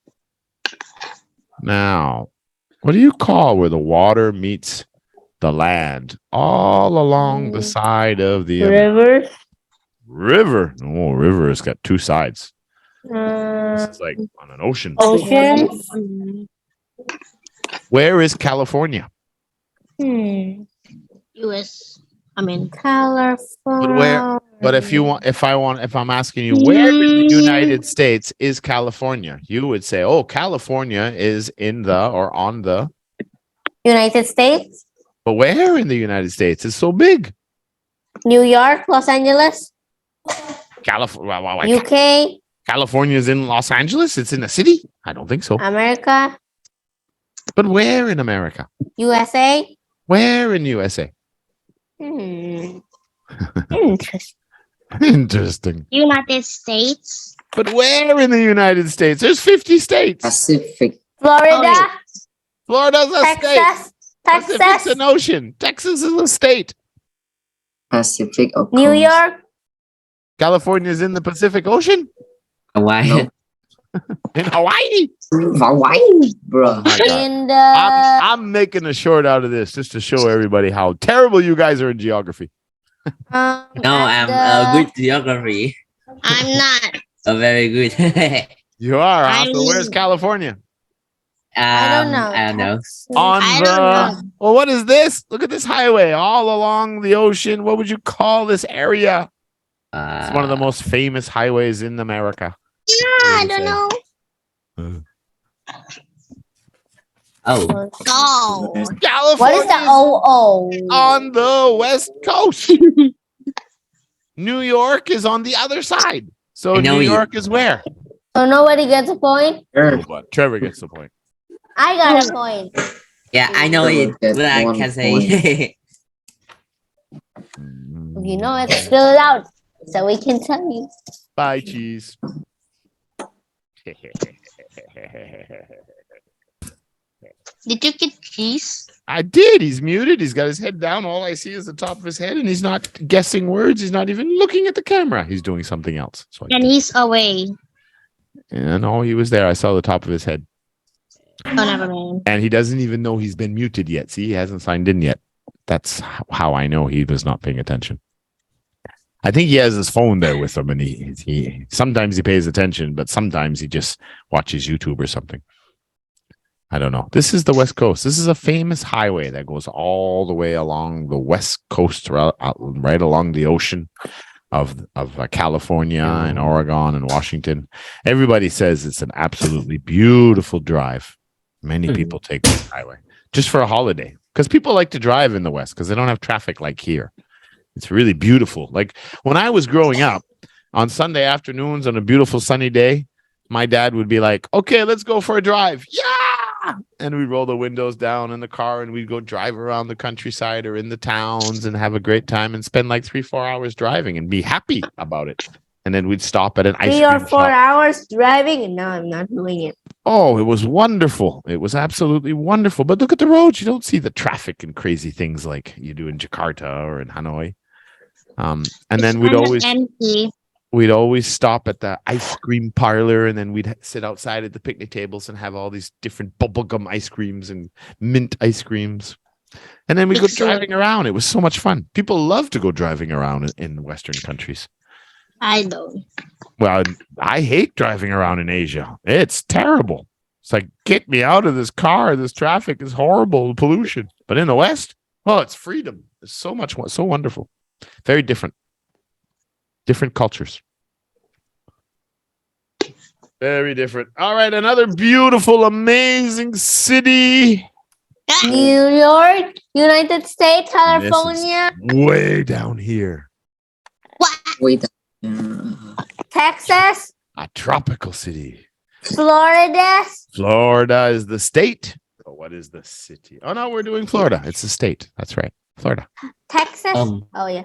Now, what do you call where the water meets the land all along the side of the Rivers. river? Oh, river has got two sides. This is like on an ocean. Oceans. Where is California? US. I mean, California. But if I'm asking you where in the United States is California, you would say, oh, California is in the or on the. United States, But where in the United States? It's so big. New York, Los Angeles, California. UK, California is in Los Angeles. It's in a city. I don't think so. America, But where in America? USA. Where in USA? Interesting. Interesting. United States. But where in the United States? There's 50 states. Pacific. Florida, Florida's a state. Texas, Pacific's Texas, an ocean. Texas is a state. Pacific. Of New course. York. California is in the Pacific Ocean. Hawaii. No. In Hawaii. Hawaii, bro. Oh my God. In the I'm making a short out of this just to show everybody how terrible you guys are in geography. No, at I'm the- good geography. I'm not. Very good. You are. Huh? I'm- So where's California? I don't know. I don't know. On I the. don't know. Well, what is this? Look at this highway all along the ocean. What would you call this area? It's one of the most famous highways in America. Yeah, I don't know. Oh, No. California What is the OO? on the west coast. New York is on the other side. So I know New you- York is where? So nobody gets a point. Sure. But Trevor gets the point. I got a point. yeah, I know Trevor it, gets but I 1 can say. If you know it, spell it out so we can tell you. Bye, cheese. Did you get cheese? I did. He's muted. He's got his head down. All I see is the top of his head, and he's not guessing words. He's not even looking at the camera. He's doing something else. So And he's away. no, he was there. I saw the top of his head. Oh, never mind. And he doesn't even know he's been muted yet. See, he hasn't signed in yet. That's how I know he was not paying attention. I think he has his phone there with him, and he sometimes he pays attention, but sometimes he just watches YouTube or something. I don't know. This is the West Coast. This is a famous highway that goes all the way along the West Coast, right along the ocean of California and Oregon and Washington. Everybody says it's an absolutely beautiful drive. Many people take this highway just for a holiday because people like to drive in the West because they don't have traffic like here. It's really beautiful. Like when I was growing up on Sunday afternoons on a beautiful sunny day, my dad would be like, okay, let's go for a drive. Yeah. And we'd roll the windows down in the car and we'd go drive around the countryside or in the towns and have a great time and spend like 3-4 hours driving and be happy about it. And then we'd stop at an ice 3 cream or 4 shop. hours driving, and now I'm not doing it. Oh, it was wonderful. It was absolutely wonderful. But look at the roads. You don't see the traffic and crazy things like you do in Jakarta or in Hanoi. And then empty. we'd always stop at the ice cream parlor, and then we'd sit outside at the picnic tables and have all these different bubblegum ice creams and mint ice creams. And then we go driving around. It was so much fun. People love to go driving around in Western countries. I don't. Well, I hate driving around in Asia. It's terrible. It's like, get me out of this car. This traffic is horrible, pollution. But in the West, well, it's freedom. It's so wonderful. Very different. Different cultures. Very different. All right, another beautiful, amazing city. New York, United States, California, Way down here. Wait. Texas, A tropical city. Florida. Florida is the state. Oh, what is the city? Oh, no, we're doing Florida. It's the state. That's right. Florida. Texas. Oh Yeah.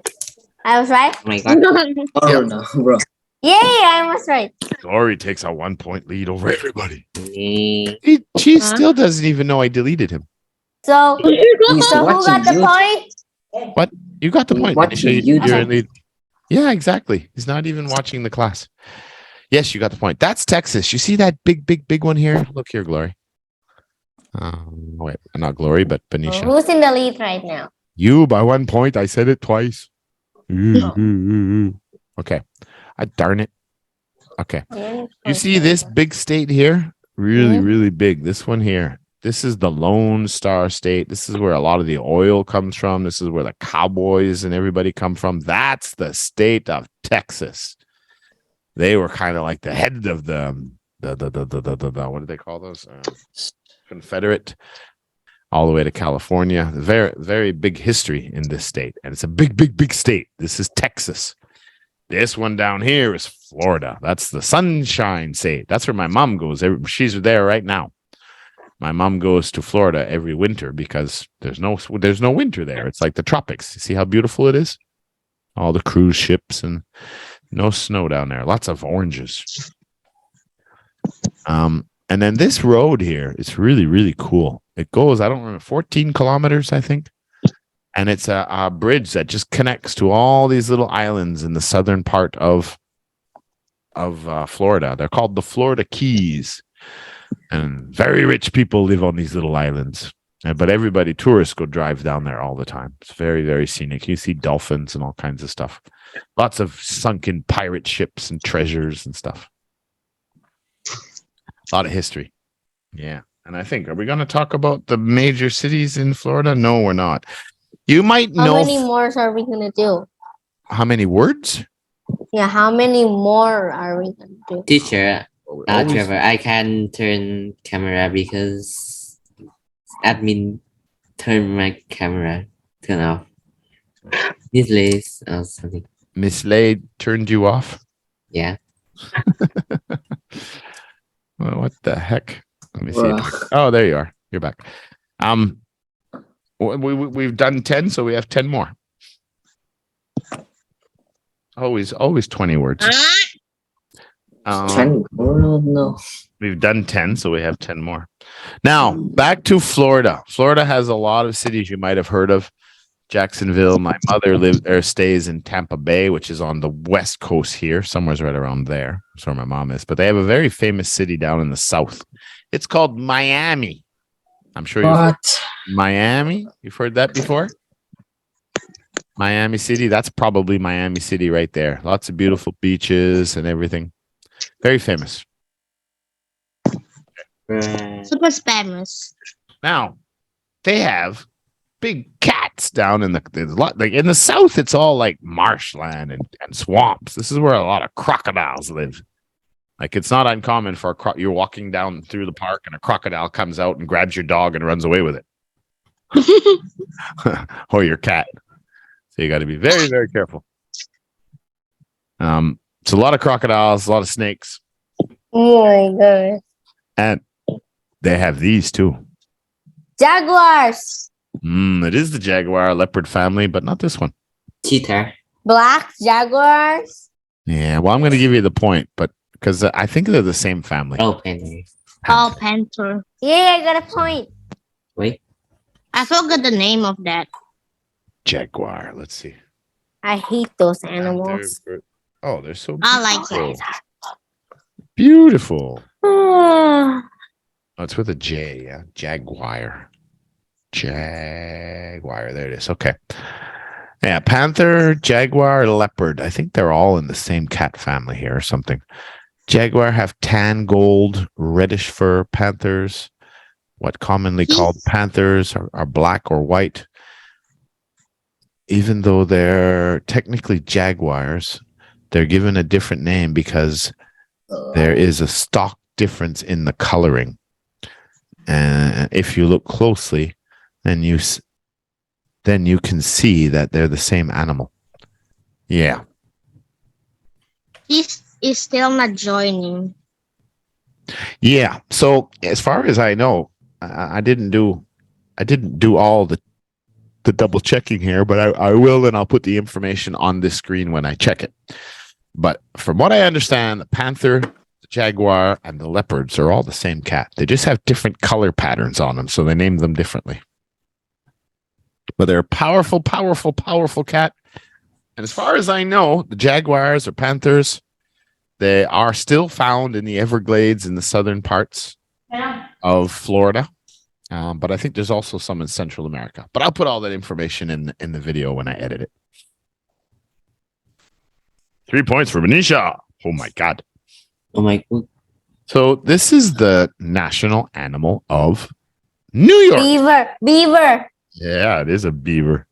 I was right. my God. Oh no, bro. Yay, I was right. Glory takes a 1-point lead over everybody. Me. She still doesn't even know I deleted him. So, He's so who got watching the you. point? You got the point. Watching Manisha, YouTube. you're in lead. Yeah, exactly. He's not even watching the class. Yes, you got the point. That's Texas. You see that big one here? Look here, Glory. Wait, not Glory, but Benisha. Who's in the lead right now? You by 1 point. I said it twice. Okay. Darn it. Okay. You see this big state here? Really big. This one here. This is the Lone Star State. This is where a lot of the oil comes from. This is where the cowboys and everybody come from. That's the state of Texas. They were kind of like the head of the what do they call those? Confederate, all the way to California. Very, very big history in this state. And it's a big state. This is Texas. This one down here is Florida. That's the Sunshine State. That's where my mom goes. She's there right now. My mom goes to Florida every winter because there's no winter there. It's like the tropics. You see how beautiful it is? All the cruise ships and no snow down there. Lots of oranges. And then this road here is really cool. It goes, I don't remember, 14 kilometers, I think. And it's a bridge that just connects to all these little islands in the southern part of Florida. They're called the Florida Keys. And very rich people live on these little islands. But tourists go drive down there all the time. It's very, very scenic. You see dolphins and all kinds of stuff. Lots of sunken pirate ships and treasures and stuff. A lot of history. Yeah. And I think, are we going to talk about the major cities in Florida? No, we're not. You might know. How many more are we going to do? How many words? Yeah, how many more are we going to do? Teacher, Always- Trevor, I can turn camera because admin turn my camera turn off. This lays or something. Miss Lade turned you off? Yeah. Well, what the heck? Let me see. Bruh. Oh, there you are. You're back. We've done 10, so we have 10 more. Always 20 words. No. We've done 10, so we have 10 more. Now, back to Florida. Florida has a lot of cities you might have heard of. Jacksonville. My mother lives or stays in Tampa Bay, which is on the west coast here. Somewhere's right around there. That's where my mom is. But they have a very famous city down in the south. It's called Miami. I'm sure you've heard Miami. You've heard that before? Miami City. That's probably Miami City right there. Lots of beautiful beaches and everything. Very famous. Super Spanish. Now, they have big cats down in in the south. It's all like marshland and swamps. This is where a lot of crocodiles live. Like, it's not uncommon for you're walking down through the park and a crocodile comes out and grabs your dog and runs away with it. Or your cat. So you got to be very, very careful. It's a lot of crocodiles, a lot of snakes. Oh my god. And they have these too. Jaguars. It is the Jaguar Leopard family, but not this one. Cheetah. Black Jaguars. Yeah, well, I'm going to give you the point, but because I think they're the same family. Oh, penny. Oh, panther. Yeah, I got a point. Wait. I forgot the name of that. Jaguar. Let's see. I hate those Panther, animals. oh, they're so I like beautiful. Beautiful. that. Oh, it's with a J. Yeah. Jaguar. Jaguar. There it is. Okay. Yeah. Panther, Jaguar, Leopard. I think they're all in the same cat family here or something. Jaguar have tan, gold, reddish fur. Panthers, what commonly called panthers, are black or white. Even though they're technically jaguars, they're given a different name because there is a stock difference in the coloring. And if you look closely, then you can see that they're the same animal. Yeah. This is still not joining. Yeah. So as far as I know, I didn't do all the double checking here, but I will, and I'll put the information on this screen when I check it. But from what I understand, the panther, the jaguar, and the leopards are all the same cat. They just have different color patterns on them, so they name them differently. But they're a powerful, powerful, powerful cat. And as far as I know, the jaguars or panthers, they are still found in the Everglades in the southern parts of Florida. But I think there's also some in Central America. But I'll put all that information in the video when I edit it. 3 points for Benicia. Oh my God. Oh my god. So this is the national animal of New York. Beaver. Yeah, it is a beaver.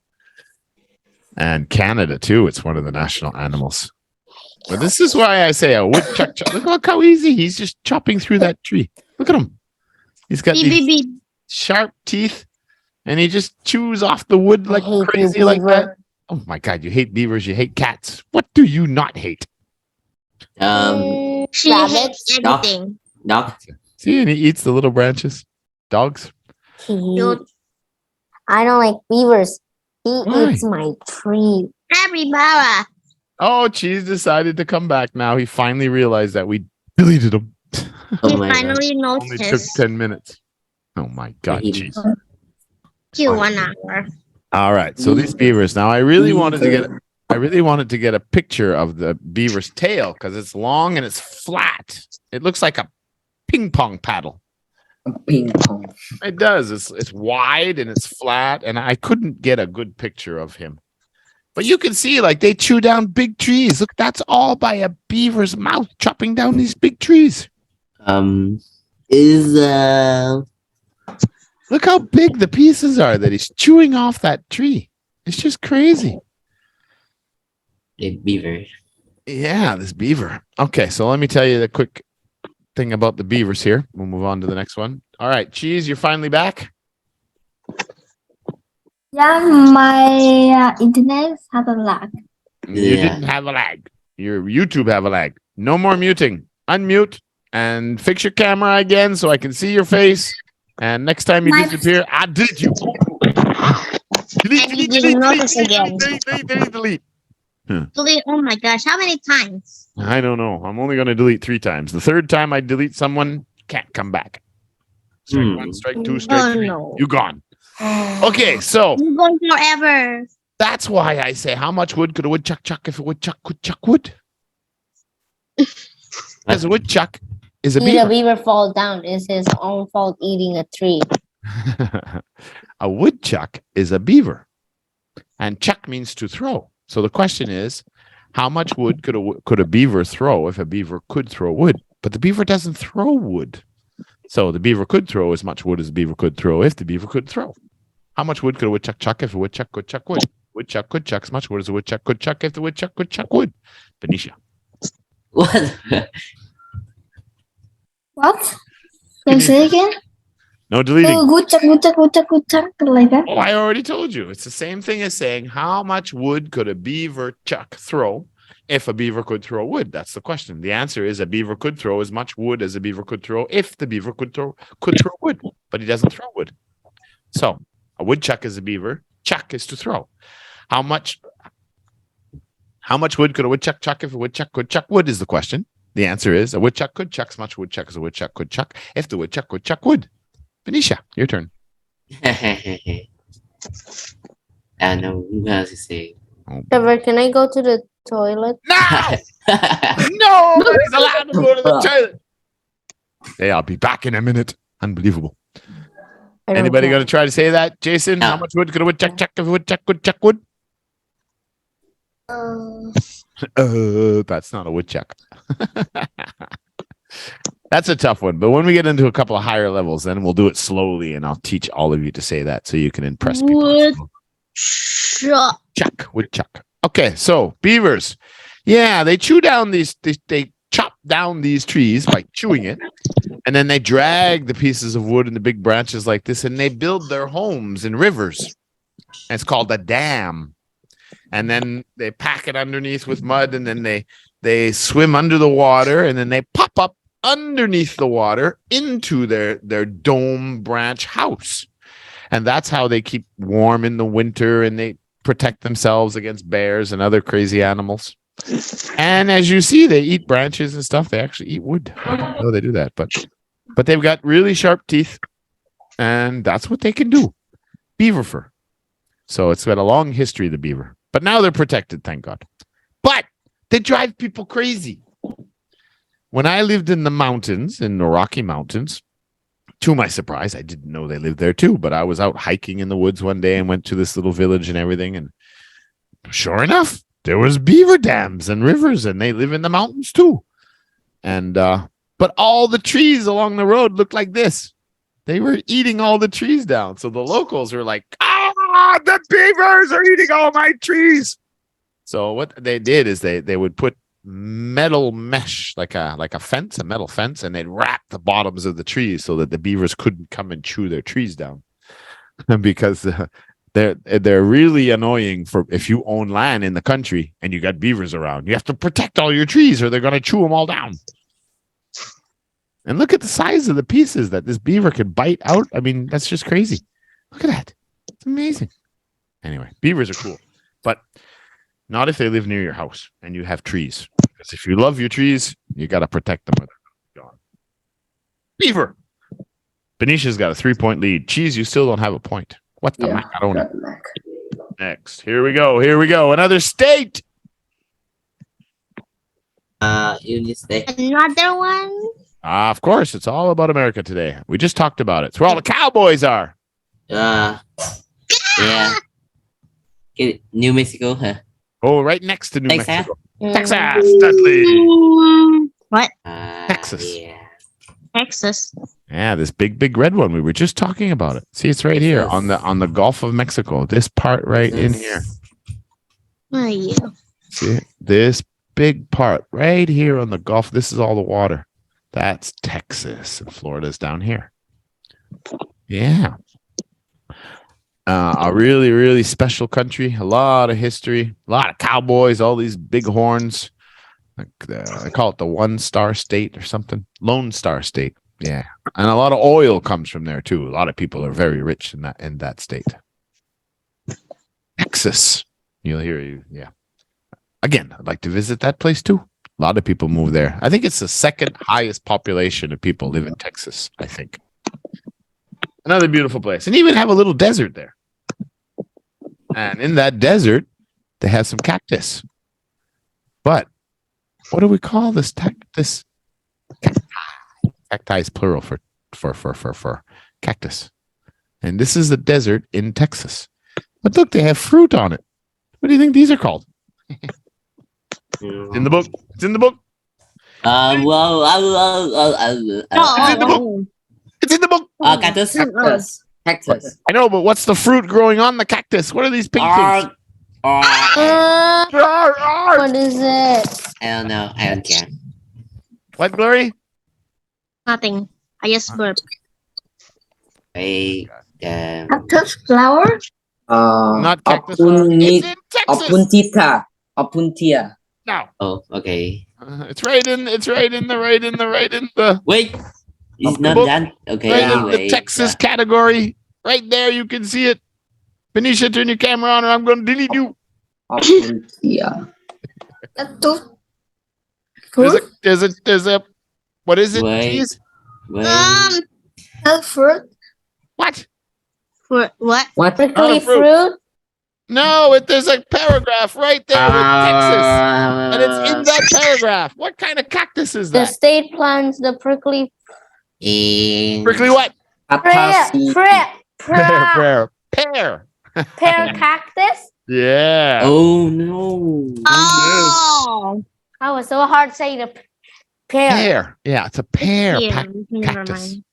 And Canada too. It's one of the national animals. But this is why I say a woodchuck. Look how easy. He's just chopping through that tree. Look at him. He's got these sharp teeth and he just chews off the wood like crazy like that. Oh my God, you hate beavers, you hate cats. What do you not hate? She hates everything. Dog. See, and he eats the little branches. Dogs. I don't like beavers. He Why? eats my tree. Capybara. Oh, Cheese decided to come back now. He finally realized that we deleted him. Oh He my god. finally Only took noticed. 10 minutes. Oh my God, He- Cheese. Q 1 hour. All right, so these beavers. Now, I really wanted to get a picture of the beaver's tail because it's long and it's flat. It looks like a ping pong paddle. Ping pong. It does. It's wide and it's flat, and I couldn't get a good picture of him. But you can see, like, they chew down big trees. Look, that's all by a beaver's mouth chopping down these big trees. Look how big the pieces are that he's chewing off that tree. It's just crazy. a beaver. Yeah, this beaver. Okay, so let me tell you the quick thing about the beavers here. We'll move on to the next one. All right, Cheese, you're finally back. Yeah, my internet has a lag. You Yeah. didn't have a lag. Your YouTube have a lag. No more muting. Unmute and fix your camera again so I can see your face. And next time you disappear, I delete you. Delete, And you didn't notice again. delete. Oh my gosh, how many times? I don't know. I'm only going to delete 3 times. The third time I delete someone, can't come back. Strike 1, strike 2, strike 3. no. You gone. Okay, so You're going forever. that's why I say, how much wood could a woodchuck chuck if a woodchuck could chuck wood? Because a woodchuck is a See the beaver. beaver fall down. It's his own fault eating a tree. A woodchuck is a beaver, and chuck means to throw. So the question is, how much wood could a beaver throw if a beaver could throw wood? But the beaver doesn't throw wood. So the beaver could throw as much wood as the beaver could throw if the beaver could throw. How much wood could a woodchuck chuck if a woodchuck could chuck wood? Woodchuck could chuck as much wood as a woodchuck could chuck if the woodchuck could chuck wood. Benicia. What? What? Can you say again? No deleting. Woodchuck, like that. Oh, I already told you. It's the same thing as saying, how much wood could a beaver chuck throw if a beaver could throw wood? That's the question. The answer is a beaver could throw as much wood as a beaver could throw if the beaver could throw wood, but he doesn't throw wood. So a woodchuck is a beaver. Chuck is to throw. How much wood could a woodchuck chuck if a woodchuck could chuck wood is the question. The answer is a woodchuck could chuck as much woodchuck as a woodchuck could chuck if the woodchuck could chuck wood. Benicia, your turn. I don't know what else to say. Trevor, can I go to the toilet? No! Nobody's allowed to go to the toilet. Hey, I'll be back in a minute. Unbelievable. I don't Anybody care. going to try to say that? Jason, how much wood could a woodchuck chuck if a woodchuck could chuck wood? That's not a woodchuck. That's a tough one. But when we get into a couple of higher levels, then we'll do it slowly, and I'll teach all of you to say that so you can impress people. Woodchuck. Woodchuck. Okay, so beavers. Yeah, they chew down these, they chop down these trees by chewing it, and then they drag the pieces of wood and the big branches like this, and they build their homes in rivers. And it's called a dam. And then they pack it underneath with mud, and then they swim under the water, and then they pop up underneath the water into their dome branch house. And that's how they keep warm in the winter, and they protect themselves against bears and other crazy animals. And as you see, they eat branches and stuff. They actually eat wood. I didn't know they do that, but they've got really sharp teeth, and that's what they can do. Beaver fur. So it's got a long history, the beaver. But now they're protected, thank God. But they drive people crazy. When I lived in the mountains, in the Rocky Mountains, to my surprise, I didn't know they lived there too, but I was out hiking in the woods one day and went to this little village and everything. And sure enough, there was beaver dams and rivers, and they live in the mountains too. And, but all the trees along the road looked like this. They were eating all the trees down. So the locals were like, the beavers are eating all my trees. So what they did is they would put metal mesh, like a fence, a metal fence, and they'd wrap the bottoms of the trees so that the beavers couldn't come and chew their trees down. Because they're really annoying for if you own land in the country and you got beavers around. You have to protect all your trees or they're going to chew them all down. And look at the size of the pieces that this beaver can bite out. I mean, that's just crazy. Look at that. It's amazing. Anyway, beavers are cool, but not if they live near your house and you have trees. Because if you love your trees, you got to protect them. Or they're gone. Beaver. Benicia's got a 3-point lead. Cheese, you still don't have a point. What the macaroni? Next. Here we go. Another state. Another one? Of course. It's all about America today. We just talked about it. It's where all the cowboys are. Yeah. New Mexico, huh? Oh, right next to New Texas? Mexico. Texas, Dudley. What? Texas. Yeah. Texas. Yeah, this big red one. We were just talking about it. See, it's right here on the Gulf of Mexico. This part right in here. Oh, yeah. See, this big part right here on the Gulf. This is all the water. That's Texas, and Florida's down here. Yeah. A really, really special country. A lot of history. A lot of cowboys. All these big horns. Like I call it the 1-star state or something. Lone Star State. Yeah, and a lot of oil comes from there too. A lot of people are very rich in that state. Texas. You'll hear you. Yeah. Again, I'd like to visit that place too. A lot of people move there. I think it's the second highest population of people live in Texas, I think. Another beautiful place. And even have a little desert there. And in that desert, they have some cactus. But what do we call this cactus? Cacti is plural for cactus. And this is the desert in Texas. But look, they have fruit on it. What do you think these are called? It's in the book. It's in the book. Well, It's in the book. It's in the book. cactus. Cactus. I know, but what's the fruit growing on the cactus? What are these pink things? What is it? I don't know. I don't care. What, Glory? Nothing. I just burped. Cactus flower? Not cactus. It's in Texas. Opuntia. No. Oh, okay. It's right in the Wait, it's not book. done. Okay, right in anyway. the Texas category. Right there, you can see it. Benicia, turn your camera on, or I'm going to delete you. Opuntia. Cactus. There's a what is it? Wait. Cheese? Wait. Fruit. What? For what? What? Prickly fruit. fruit. No, there's a paragraph right there with Texas. And it's in that paragraph. What kind of cactus is The that? state plants the prickly Prickly what? pear Pear. cactus. Yeah. Oh no. Oh. I was so hard saying the pear. Pear. Yeah, it's a pear Yeah, never cactus. mind.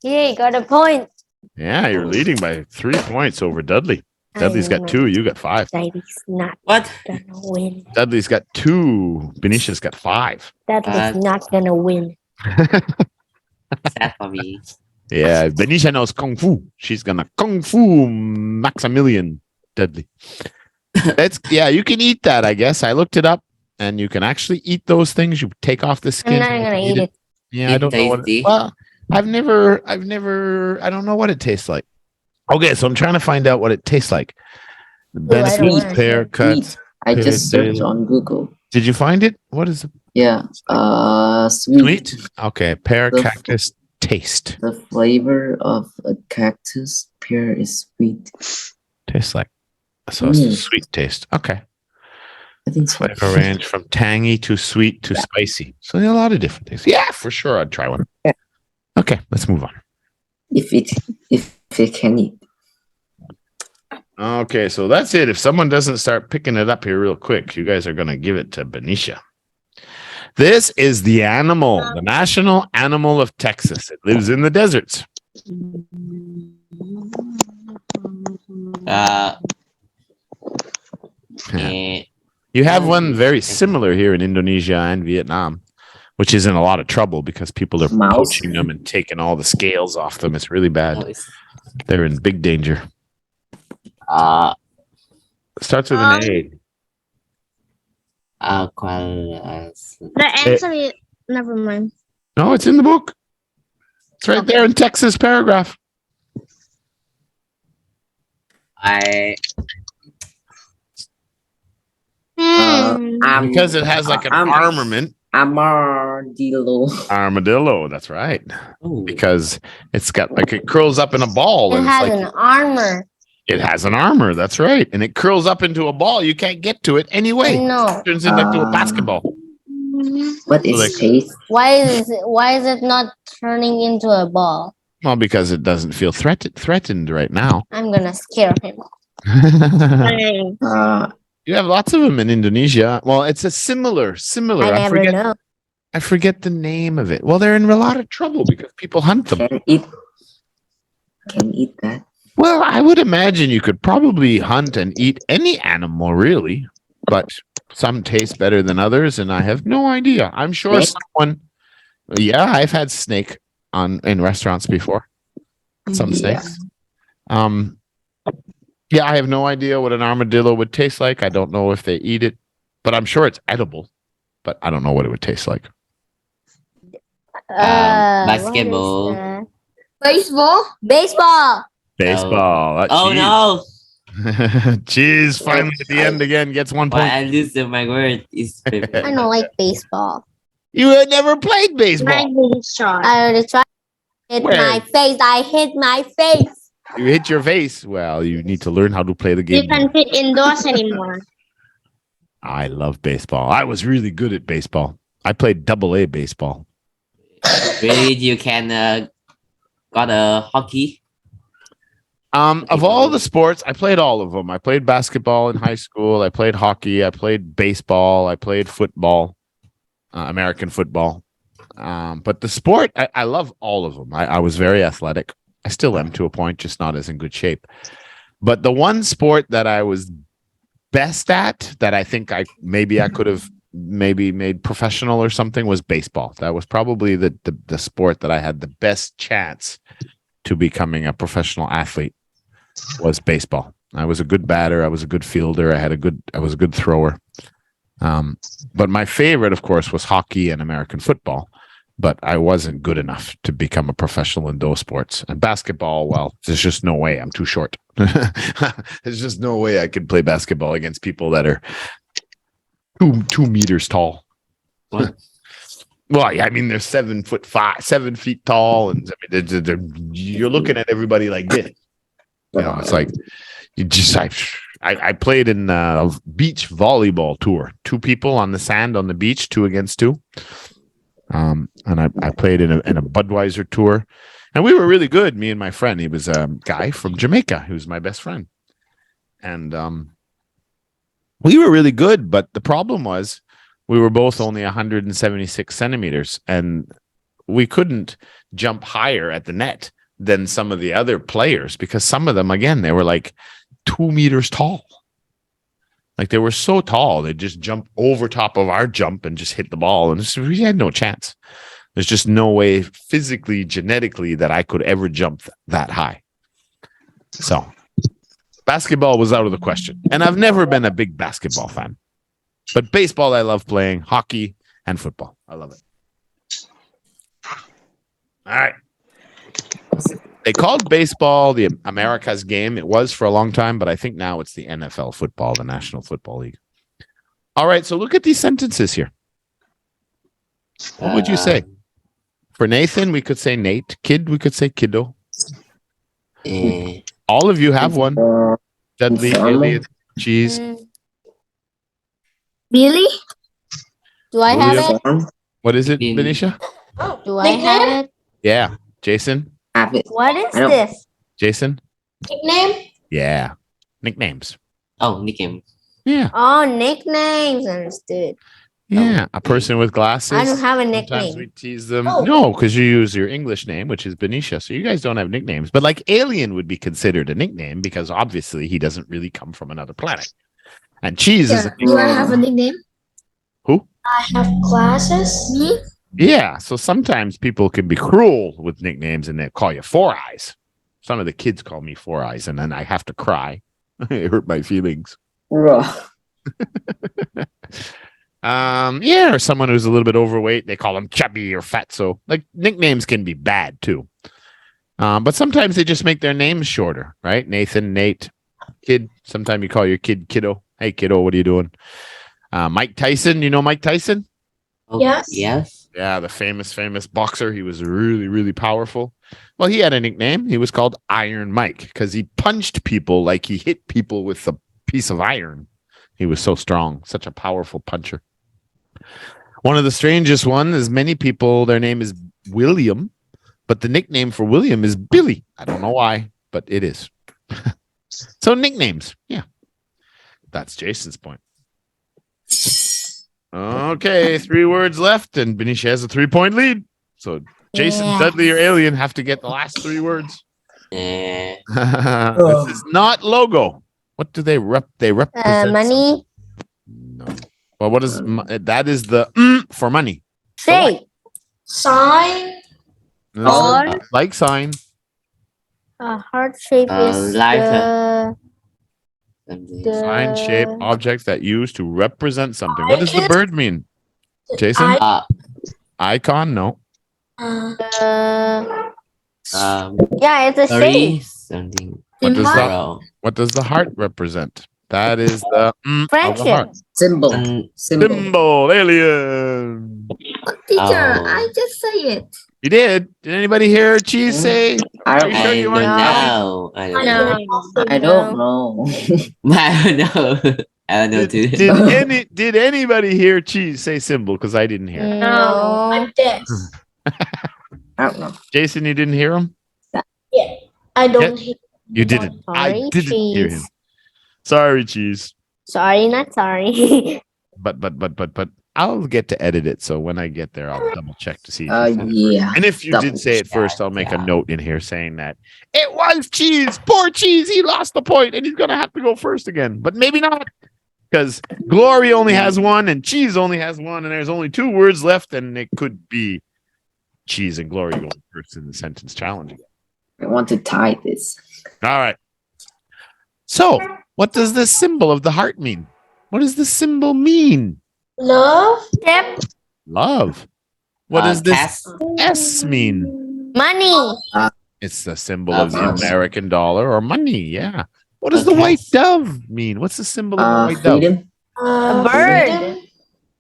Yeah, you got a point. Yeah, you're leading by 3 points over Dudley. Dudley's got 2. You got 5. Dudley's not What? gonna win. Dudley's got 2. Benisha's got 5. Dudley's not gonna win. Sad for me. Yeah, Benisha knows Kung Fu. She's gonna Kung Fu Maximilian Dudley. Yeah, you can eat that, I guess. I looked it up and you can actually eat those things. You take off the I'm skin. not gonna eat it. Yeah, I don't know what tasty? well, I don't know what it tastes like. Okay, so I'm trying to find out what it tastes like. The Ooh, I don't benefits, wanna pear cuts. Sweet. I just searched on Google. Did you find it? What is it? Yeah. Sweet. Sweet? Okay, pear The- cactus taste. The flavor of a cactus pear is sweet. Tastes like. So it's a Mm. sweet taste. Okay. I think so. Flavor range from tangy to sweet to spicy. So there are a lot of different things. Yeah, for sure. I'd try one. Okay, let's move on. If it can eat. Okay, so that's it. If someone doesn't start picking it up here real quick, you guys are going to give it to Benicia. This is the animal, the national animal of Texas. It lives in the deserts. Eh, You have one very similar here in Indonesia and Vietnam, which is in a lot of trouble because people are Mouse. poaching them and taking all the scales off them. It's really no, bad. it's, They're in big danger. It starts with an A. The answer is never mind. No, it's in the book. It's right there in Texas paragraph. Because it has like an armament. Armadillo. Armadillo, that's right. oh, Because it's got like it curls up in a ball. It and has it's like, an armor. it has an armor, that's right. And it curls up into a ball. You can't get to it anyway. No. Turns into a basketball. What is Like- taste? Why is it not turning into a ball? Well, because it doesn't feel threatened right now. I'm gonna scare him. You have lots of them in Indonesia. Well, it's a similar. I never know. I forget the name of it. Well, they're in a lot of trouble because people hunt them. Can eat that. Well, I would imagine you could probably hunt and eat any animal, really, but some taste better than others, and I have no idea. I'm sure Snake? someone. Yeah, I've had snake in restaurants before. Some Yeah. snakes. Yeah, I have no idea what an armadillo would taste like. I don't know if they eat it, but I'm sure it's edible. But I don't know what it would taste like. basketball. what is that? Baseball? Baseball. Baseball. Oh no! Jeez, finally at the end again gets 1 Why point. I lose my word is I don't like baseball. You had never played baseball. Shot. I already tried. Hit Where? my face. I hit my face. You hit your face. Well, you need to learn how to play the game. You can't fit indoors anymore. I love baseball. I was really good at baseball. I played AA baseball. really you can got a hockey. Of all the sports, I played all of them. I played basketball in high school. I played hockey. I played baseball. I played football, American football. But the sport, I love all of them. I was very athletic. I still am to a point, just not as in good shape. But the one sport that I was best at, that I think I could have maybe made professional or something, was baseball. That was probably the sport that I had the best chance to becoming a professional athlete, was baseball. I was a good batter. I was a good fielder. I was a good thrower. But my favorite, of course, was hockey and American football. But I wasn't good enough to become a professional in those sports. And basketball, well, there's just no way. I'm too short. There's just no way I could play basketball against people that are 2 meters tall. What? Well, yeah, I mean, they're 7'5", 7 feet tall, and I mean, you're looking at everybody like this. You know, it's like you just. I played in a beach volleyball tour. 2 people on the sand on the beach, 2 against 2. And I played in a Budweiser tour, and we were really good. Me and my friend. He was a guy from Jamaica. He was my best friend, and we were really good. But the problem was, we were both only 176 centimeters, and we couldn't jump higher at the net than some of the other players, because some of them, again, they were like 2 meters tall. Like, they were so tall, they just jump over top of our jump and just hit the ball, and we had no chance. There's just no way physically, genetically, that I could ever jump that high. So basketball was out of the question, and I've never been a big basketball fan. But baseball, I love playing. Hockey and football, I love it. All right. They called baseball the America's game. It was for a long time, but I think now it's the NFL football, the National Football League. All right, so look at these sentences here. What would you say? For Nathan, we could say Nate. Kid, we could say kiddo. All of you have one. Dudley, Elliot, Cheese. Billy? Do I have it? What is it, Benicia? Do I have it? Yeah. Jason? Have it. What is I don't- this? Jason? Nickname? Yeah. Nicknames. Oh, nickname. Yeah. Oh, nicknames. Understood. Yeah. A person with glasses. I don't have a Sometimes nickname. we tease them. Oh. No, because you use your English name, which is Benicia. So you guys don't have nicknames. But like Alien would be considered a nickname because obviously he doesn't really come from another planet. And Cheese is a Do I have a nickname? Who? I have glasses. Me? Yeah. So sometimes people can be cruel with nicknames and they call you Four Eyes. Some of the kids call me Four Eyes, and then I have to cry. It hurt my feelings. Yeah, or someone who's a little bit overweight, they call them chubby or fat. So like nicknames can be bad too. But sometimes they just make their names shorter, right? Nathan, Nate, kid. Sometimes you call your kid kiddo. Hey kiddo, what are you doing? Mike Tyson, you know Mike Tyson? Oh, Yes. Yes. Yeah, the famous boxer. He was really, really powerful. Well, he had a nickname. He was called Iron Mike because he punched people like he hit people with a piece of iron. He was so strong, such a powerful puncher. One of the strangest ones is many people, their name is William, but the nickname for William is Billy. I don't know why, but it is. So nicknames, yeah. That's Jason's point. Okay, 3 words left, and Benicia has a 3-point lead. So Jason, Yeah. Dudley, or Alien have to get the last 3 words. Uh, This is not logo. What do they represent? Money. No. Well, what is that? Is the for money? Shape. Sign. No, like sign. Heart shape is life, the, something. Sign shape objects that used to represent something. What does the bird mean? Jason? Icon? No. Uh, yeah, it's a shape. Sorry, something. What does that? Wrong. What does the heart represent? That is the of the Friendship. heart. Symbol. Symbol. Symbol. Alien. Teacher, I just say it. You did. Did anybody hear Cheese say? I Are don't you sure I you don't want- know. I don't know. I don't know. I don't know. I don't know too. Did anybody hear Cheese say symbol? Because I didn't hear. No. I'm deaf. I don't know. Jason, you didn't hear him? I don't hear. You didn't. I Sorry, didn't hear him. Cheese. Sorry, Cheese. Sorry, not sorry. But I'll get to edit it. So when I get there, I'll double check to see. If you said it. Yeah. And if you did say it first, I'll make a note in here saying that it was Cheese. Poor Cheese. He lost the point and he's going to have to go first again. But maybe not. Because Glory only has 1 and Cheese only has 1. And there's only 2 words left. And it could be Cheese and Glory going first in the sentence challenge again. I want to tie this. All right. So what does the symbol of the heart mean? What does the symbol mean? Love. Step. Love. What does this Cass? S mean? Money. It's the symbol of the Money. American dollar or money. Yeah. What does the Okay. white dove mean? What's the symbol of the white dove? Freedom. A bird. Freedom.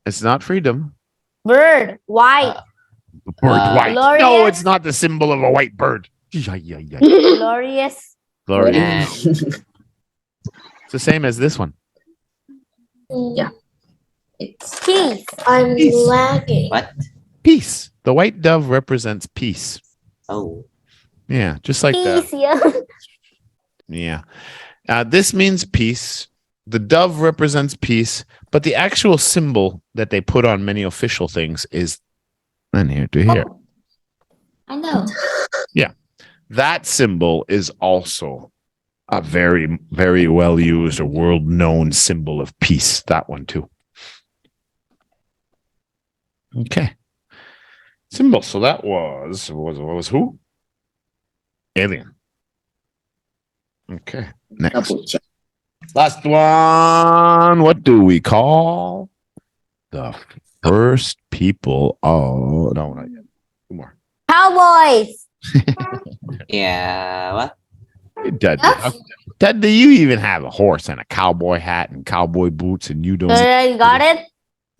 It's not freedom. Bird. White. Bird white. No, Glorious. it's not the symbol of a white bird. Yeah. Glorious. Glorious. Yeah. It's the same as this one. Yeah. It's Peace. I'm Peace. lagging. What? Peace. The white dove represents peace. Oh. Yeah, just like that. Peace. Yeah. Yeah. This means peace. The dove represents peace, but the actual symbol that they put on many official things is and here to here. I know. That symbol is also a very, very well used or world known symbol of peace. That one too. Okay. Symbol. So that was who? Alien. Okay. Next. double check. Last one. What do we call the first people? Oh, no, not yet. Two more. Cowboys. Yeah. What? Dad, do you even have a horse and a cowboy hat and cowboy boots and you don't? You got it.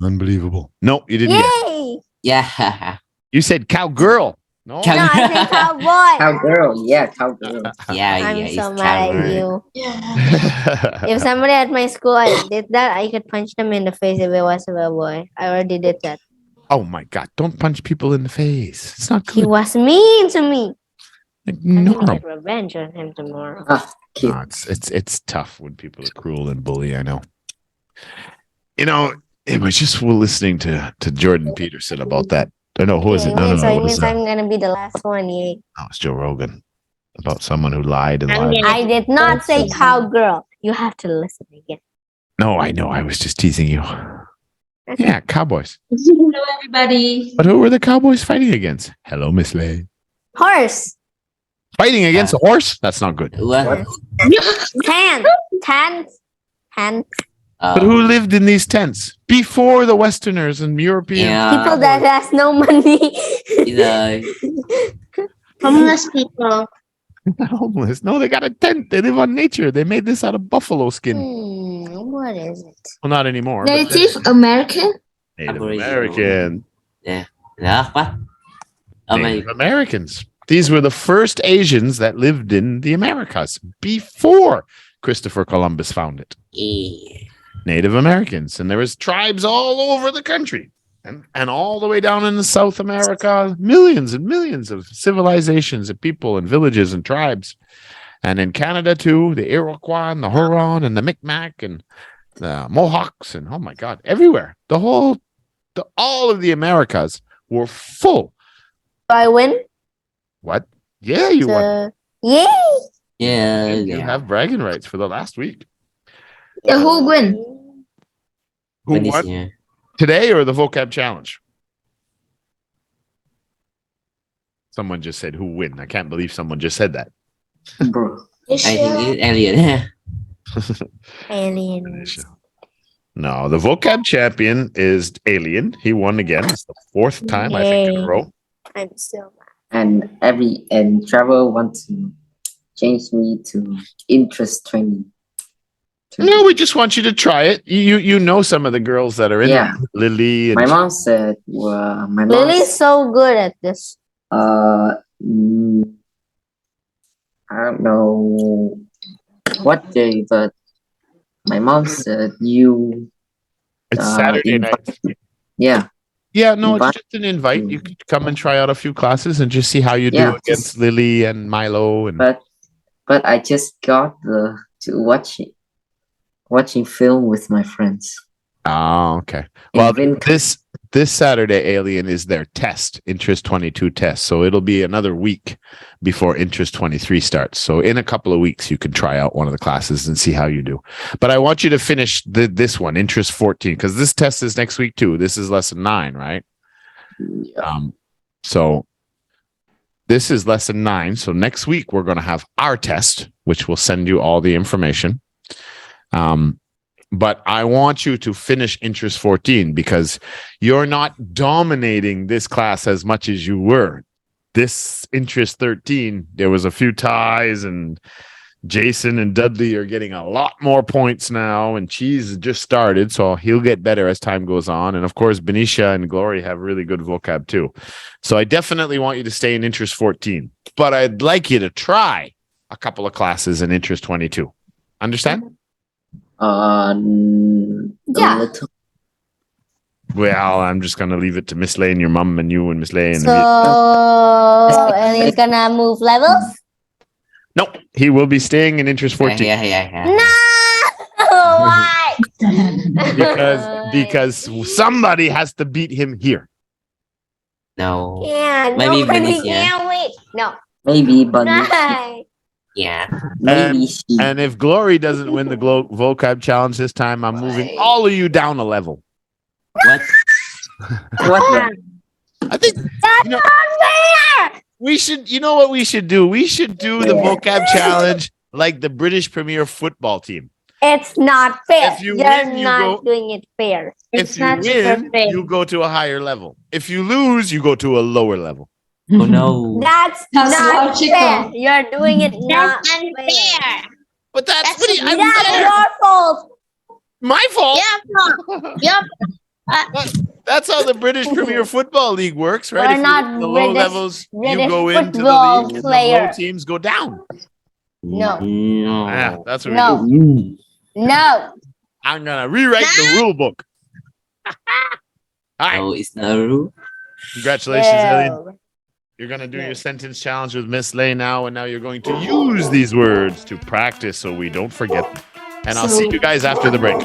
Unbelievable. No, you didn't get it. Yay. Yeah. You said cowgirl. No. Cow- No, I think cowboy. Cowgirl. Yeah, cowgirl. Yeah. I'm It's so mad at cowboy. you. Yeah. If somebody at my school I did that, I could punch them in the face if it was a boy. I already did that. Oh my God. Don't punch people in the face. It's not He good. was mean to me. I'm No. gonna get revenge on him tomorrow. Kid. No, it's tough when people are cruel and bully. I know. You know, it was just listening to Jordan Peterson about that. I know who is it? No, So it it was, means I'm gonna be the last one. Yeah. no, it's Joe Rogan about someone who lied and lied. I did not say cowgirl. You have to listen again. No, I know. I was just teasing you. Yeah, Cowboys. Hello, everybody. But who were the Cowboys fighting against? Hello, Miss Lay. Horse. Fighting against a horse? That's not good. What? Tent. But who lived in these tents before the Westerners and Europeans? Yeah. People that has no money. Homeless people. Not homeless. No, they got a tent. They live on nature. They made this out of buffalo skin. What is it? Well, not anymore. but Native American. Native Aboriginal. American. Yeah. What? Oh my. Native Americans. These were the first Asians that lived in the Americas before Christopher Columbus found it. Yeah. Native Americans. And there was tribes all over the country. And all the way down in South America, millions and millions of civilizations and people and villages and tribes. And in Canada too, the Iroquois and the Huron and the Micmac and the Mohawks and oh my God, everywhere. All of the Americas were full. Do I win? What? Yeah, you won. Yay! Yeah. You have bragging rights for the last week. Yeah, who win? Who When this won? year? Today or the vocab challenge? Someone just said who win. I can't believe someone just said that. Bro. I think it's alien. Aliens. No, the vocab champion is Alien. He won again. It's the fourth time I think in a Yay. row. I'm so mad. And Trevor want to change me to interest training. No, we just want you to try it. You know some of the girls that are in Yeah. it. Lily and My mom said, well, Lily's so good at this. mm, I don't know what day, but my mom said you, it's Saturday night. yeah, Yeah, no, it's Invite- just an invite. You could come and try out a few classes and just see how you do Yeah, against Lily and Milo and but I just got to watching film with my friends. oh, okay. Well, Even- this Saturday, Alien is their test, Interest 22 test. So it'll be another week before Interest 23 starts. So in a couple of weeks, you can try out one of the classes and see how you do. But I want you to finish this one, Interest 14, because this test is next week too. This is lesson 9, right? So this is lesson 9. So next week, we're going to have our test, which will send you all the information. But I want you to finish Interest 14 because you're not dominating this class as much as you were. This Interest 13, there was a few ties and Jason and Dudley are getting a lot more points now, and Cheese just started, so he'll get better as time goes on. And of course, Benicia and Glory have really good vocab too. So I definitely want you to stay in interest 14, but I'd like you to try a couple of classes in interest 22. Understand? A Yeah. little. Well, I'm just going to leave it to Miss Lane, your mom, and you and Miss Lane. So Alien's gonna move levels? Nope, he will be staying in interest 14 Yeah. No! Why? because somebody has to beat him here. No. Yeah, Maybe nobody Benicia. can wait. No. Maybe, but Right. Yeah. maybe she. And if Glory doesn't win the vocab challenge this time, I'm moving all of you down a level. What? What? I think you know, we should. You know what we should do? We should do the vocab challenge like the British Premier football team. It's not fair. If you You're win, you not go- doing it fair. If you win, you go to a higher level. If you lose, you go to a lower level. Oh no. That's That's not logical. fair. You're doing it not That's unfair. But that's That's what I'm That's saying. your fault. My fault. Yep. That's how the British Premier Football League works, right? We're If you not win the low British- levels, you British go into the football league, and the player. low teams go down. No. No. Yeah, that's what No. we do. No. I'm gonna rewrite the rule book. All right, No, it's not a rule. congratulations, Elliot. No. You're gonna do your sentence challenge with Miss Lay now, and now you're going to use these words to practice so we don't forget them. And I'll see you guys after the break.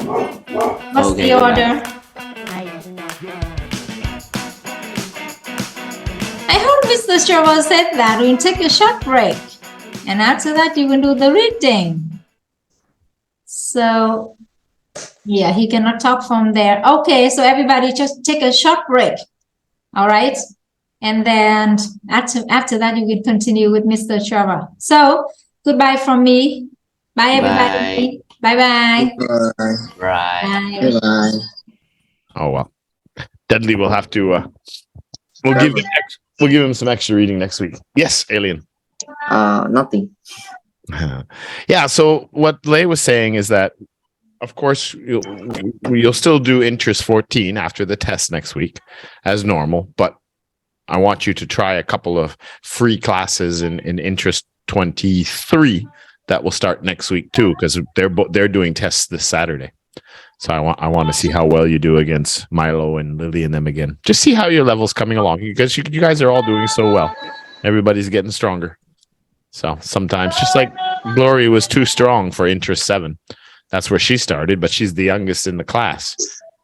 What's Okay, the order? I do not. I heard Mr. Trevor said that we'll take a short break. And after that, you can do the reading. So, yeah, he cannot talk from there. Okay, so everybody just take a short break. All right? And then after that, you can continue with Mr. Trevor. So, goodbye from me. Bye, everybody. Bye-bye. Right. Bye. Goodbye. Oh well, Dudley will have to. We'll give him some extra reading next week. Yes, Alien. Nothing. Yeah. So what Lay was saying is that, of course, you'll still do interest 14 after the test next week, as normal. But I want you to try a couple of free classes in interest 23 that will start next week too, because they're doing tests this Saturday. So I want to see how well you do against Milo and Lily and them again. Just see how your level's coming along, because you guys are all doing so well. Everybody's getting stronger. So sometimes, just like Glory was too strong for interest 7. That's where she started, but she's the youngest in the class.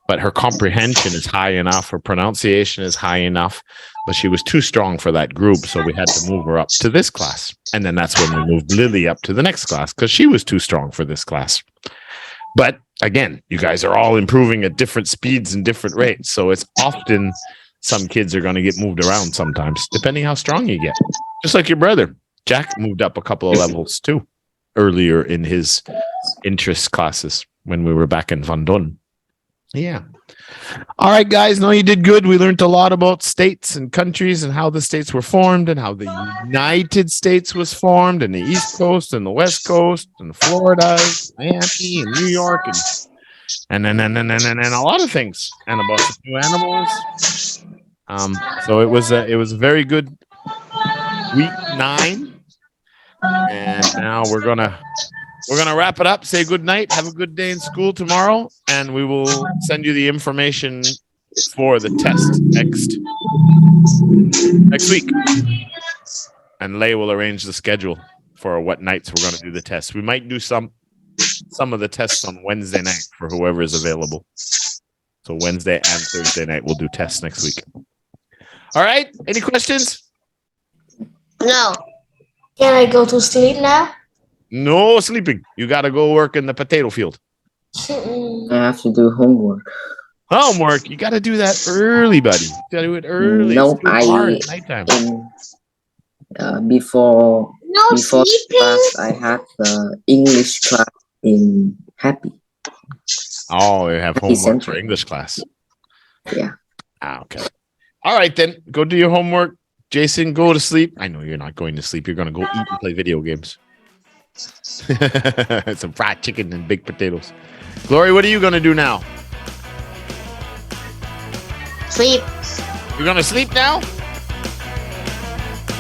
But her comprehension is high enough, her pronunciation is high enough, but she was too strong for that group, so we had to move her up to this class. And then that's when we moved Lily up to the next class, because she was too strong for this class. But again, you guys are all improving at different speeds and different rates, so it's often some kids are going to get moved around sometimes, depending how strong you get. Just like your brother. Jack moved up a couple of levels too, earlier in his interest classes when we were back in Van Don. Yeah. All right, guys. No, you did good. We learned a lot about states and countries and how the states were formed and how the United States was formed, and the East Coast and the West Coast and Florida, Miami and New York, and then a lot of things, and about the new animals. So it was a very good week 9, and now we're gonna wrap it up. Say good night. Have a good day in school tomorrow, and we will send you the information for the test next week. And Lay will arrange the schedule for what nights we're going to do the test. We might do some of the tests on Wednesday night for whoever is available. So Wednesday and Thursday night we'll do tests next week. All right. Any questions? No. Can I go to sleep now? No sleeping. You got to go work in the potato field. Mm-mm. I have to do homework. Homework. You got to do that early, buddy. You got to do it early. No, It's too hard at nighttime. Before No before sleeping. class, I had the English class in Happy. Oh, you have homework for Essential. English class. Yeah. Okay. All right, then. Go do your homework. Jason, go to sleep. I know you're not going to sleep. You're going to go eat and play video games. Some fried chicken and baked potatoes. Glory, what are you gonna do now? Sleep. You're gonna sleep now?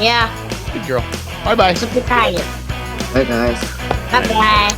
Yeah. Good girl. Bye bye. Super tired. Bye guys. Bye bye.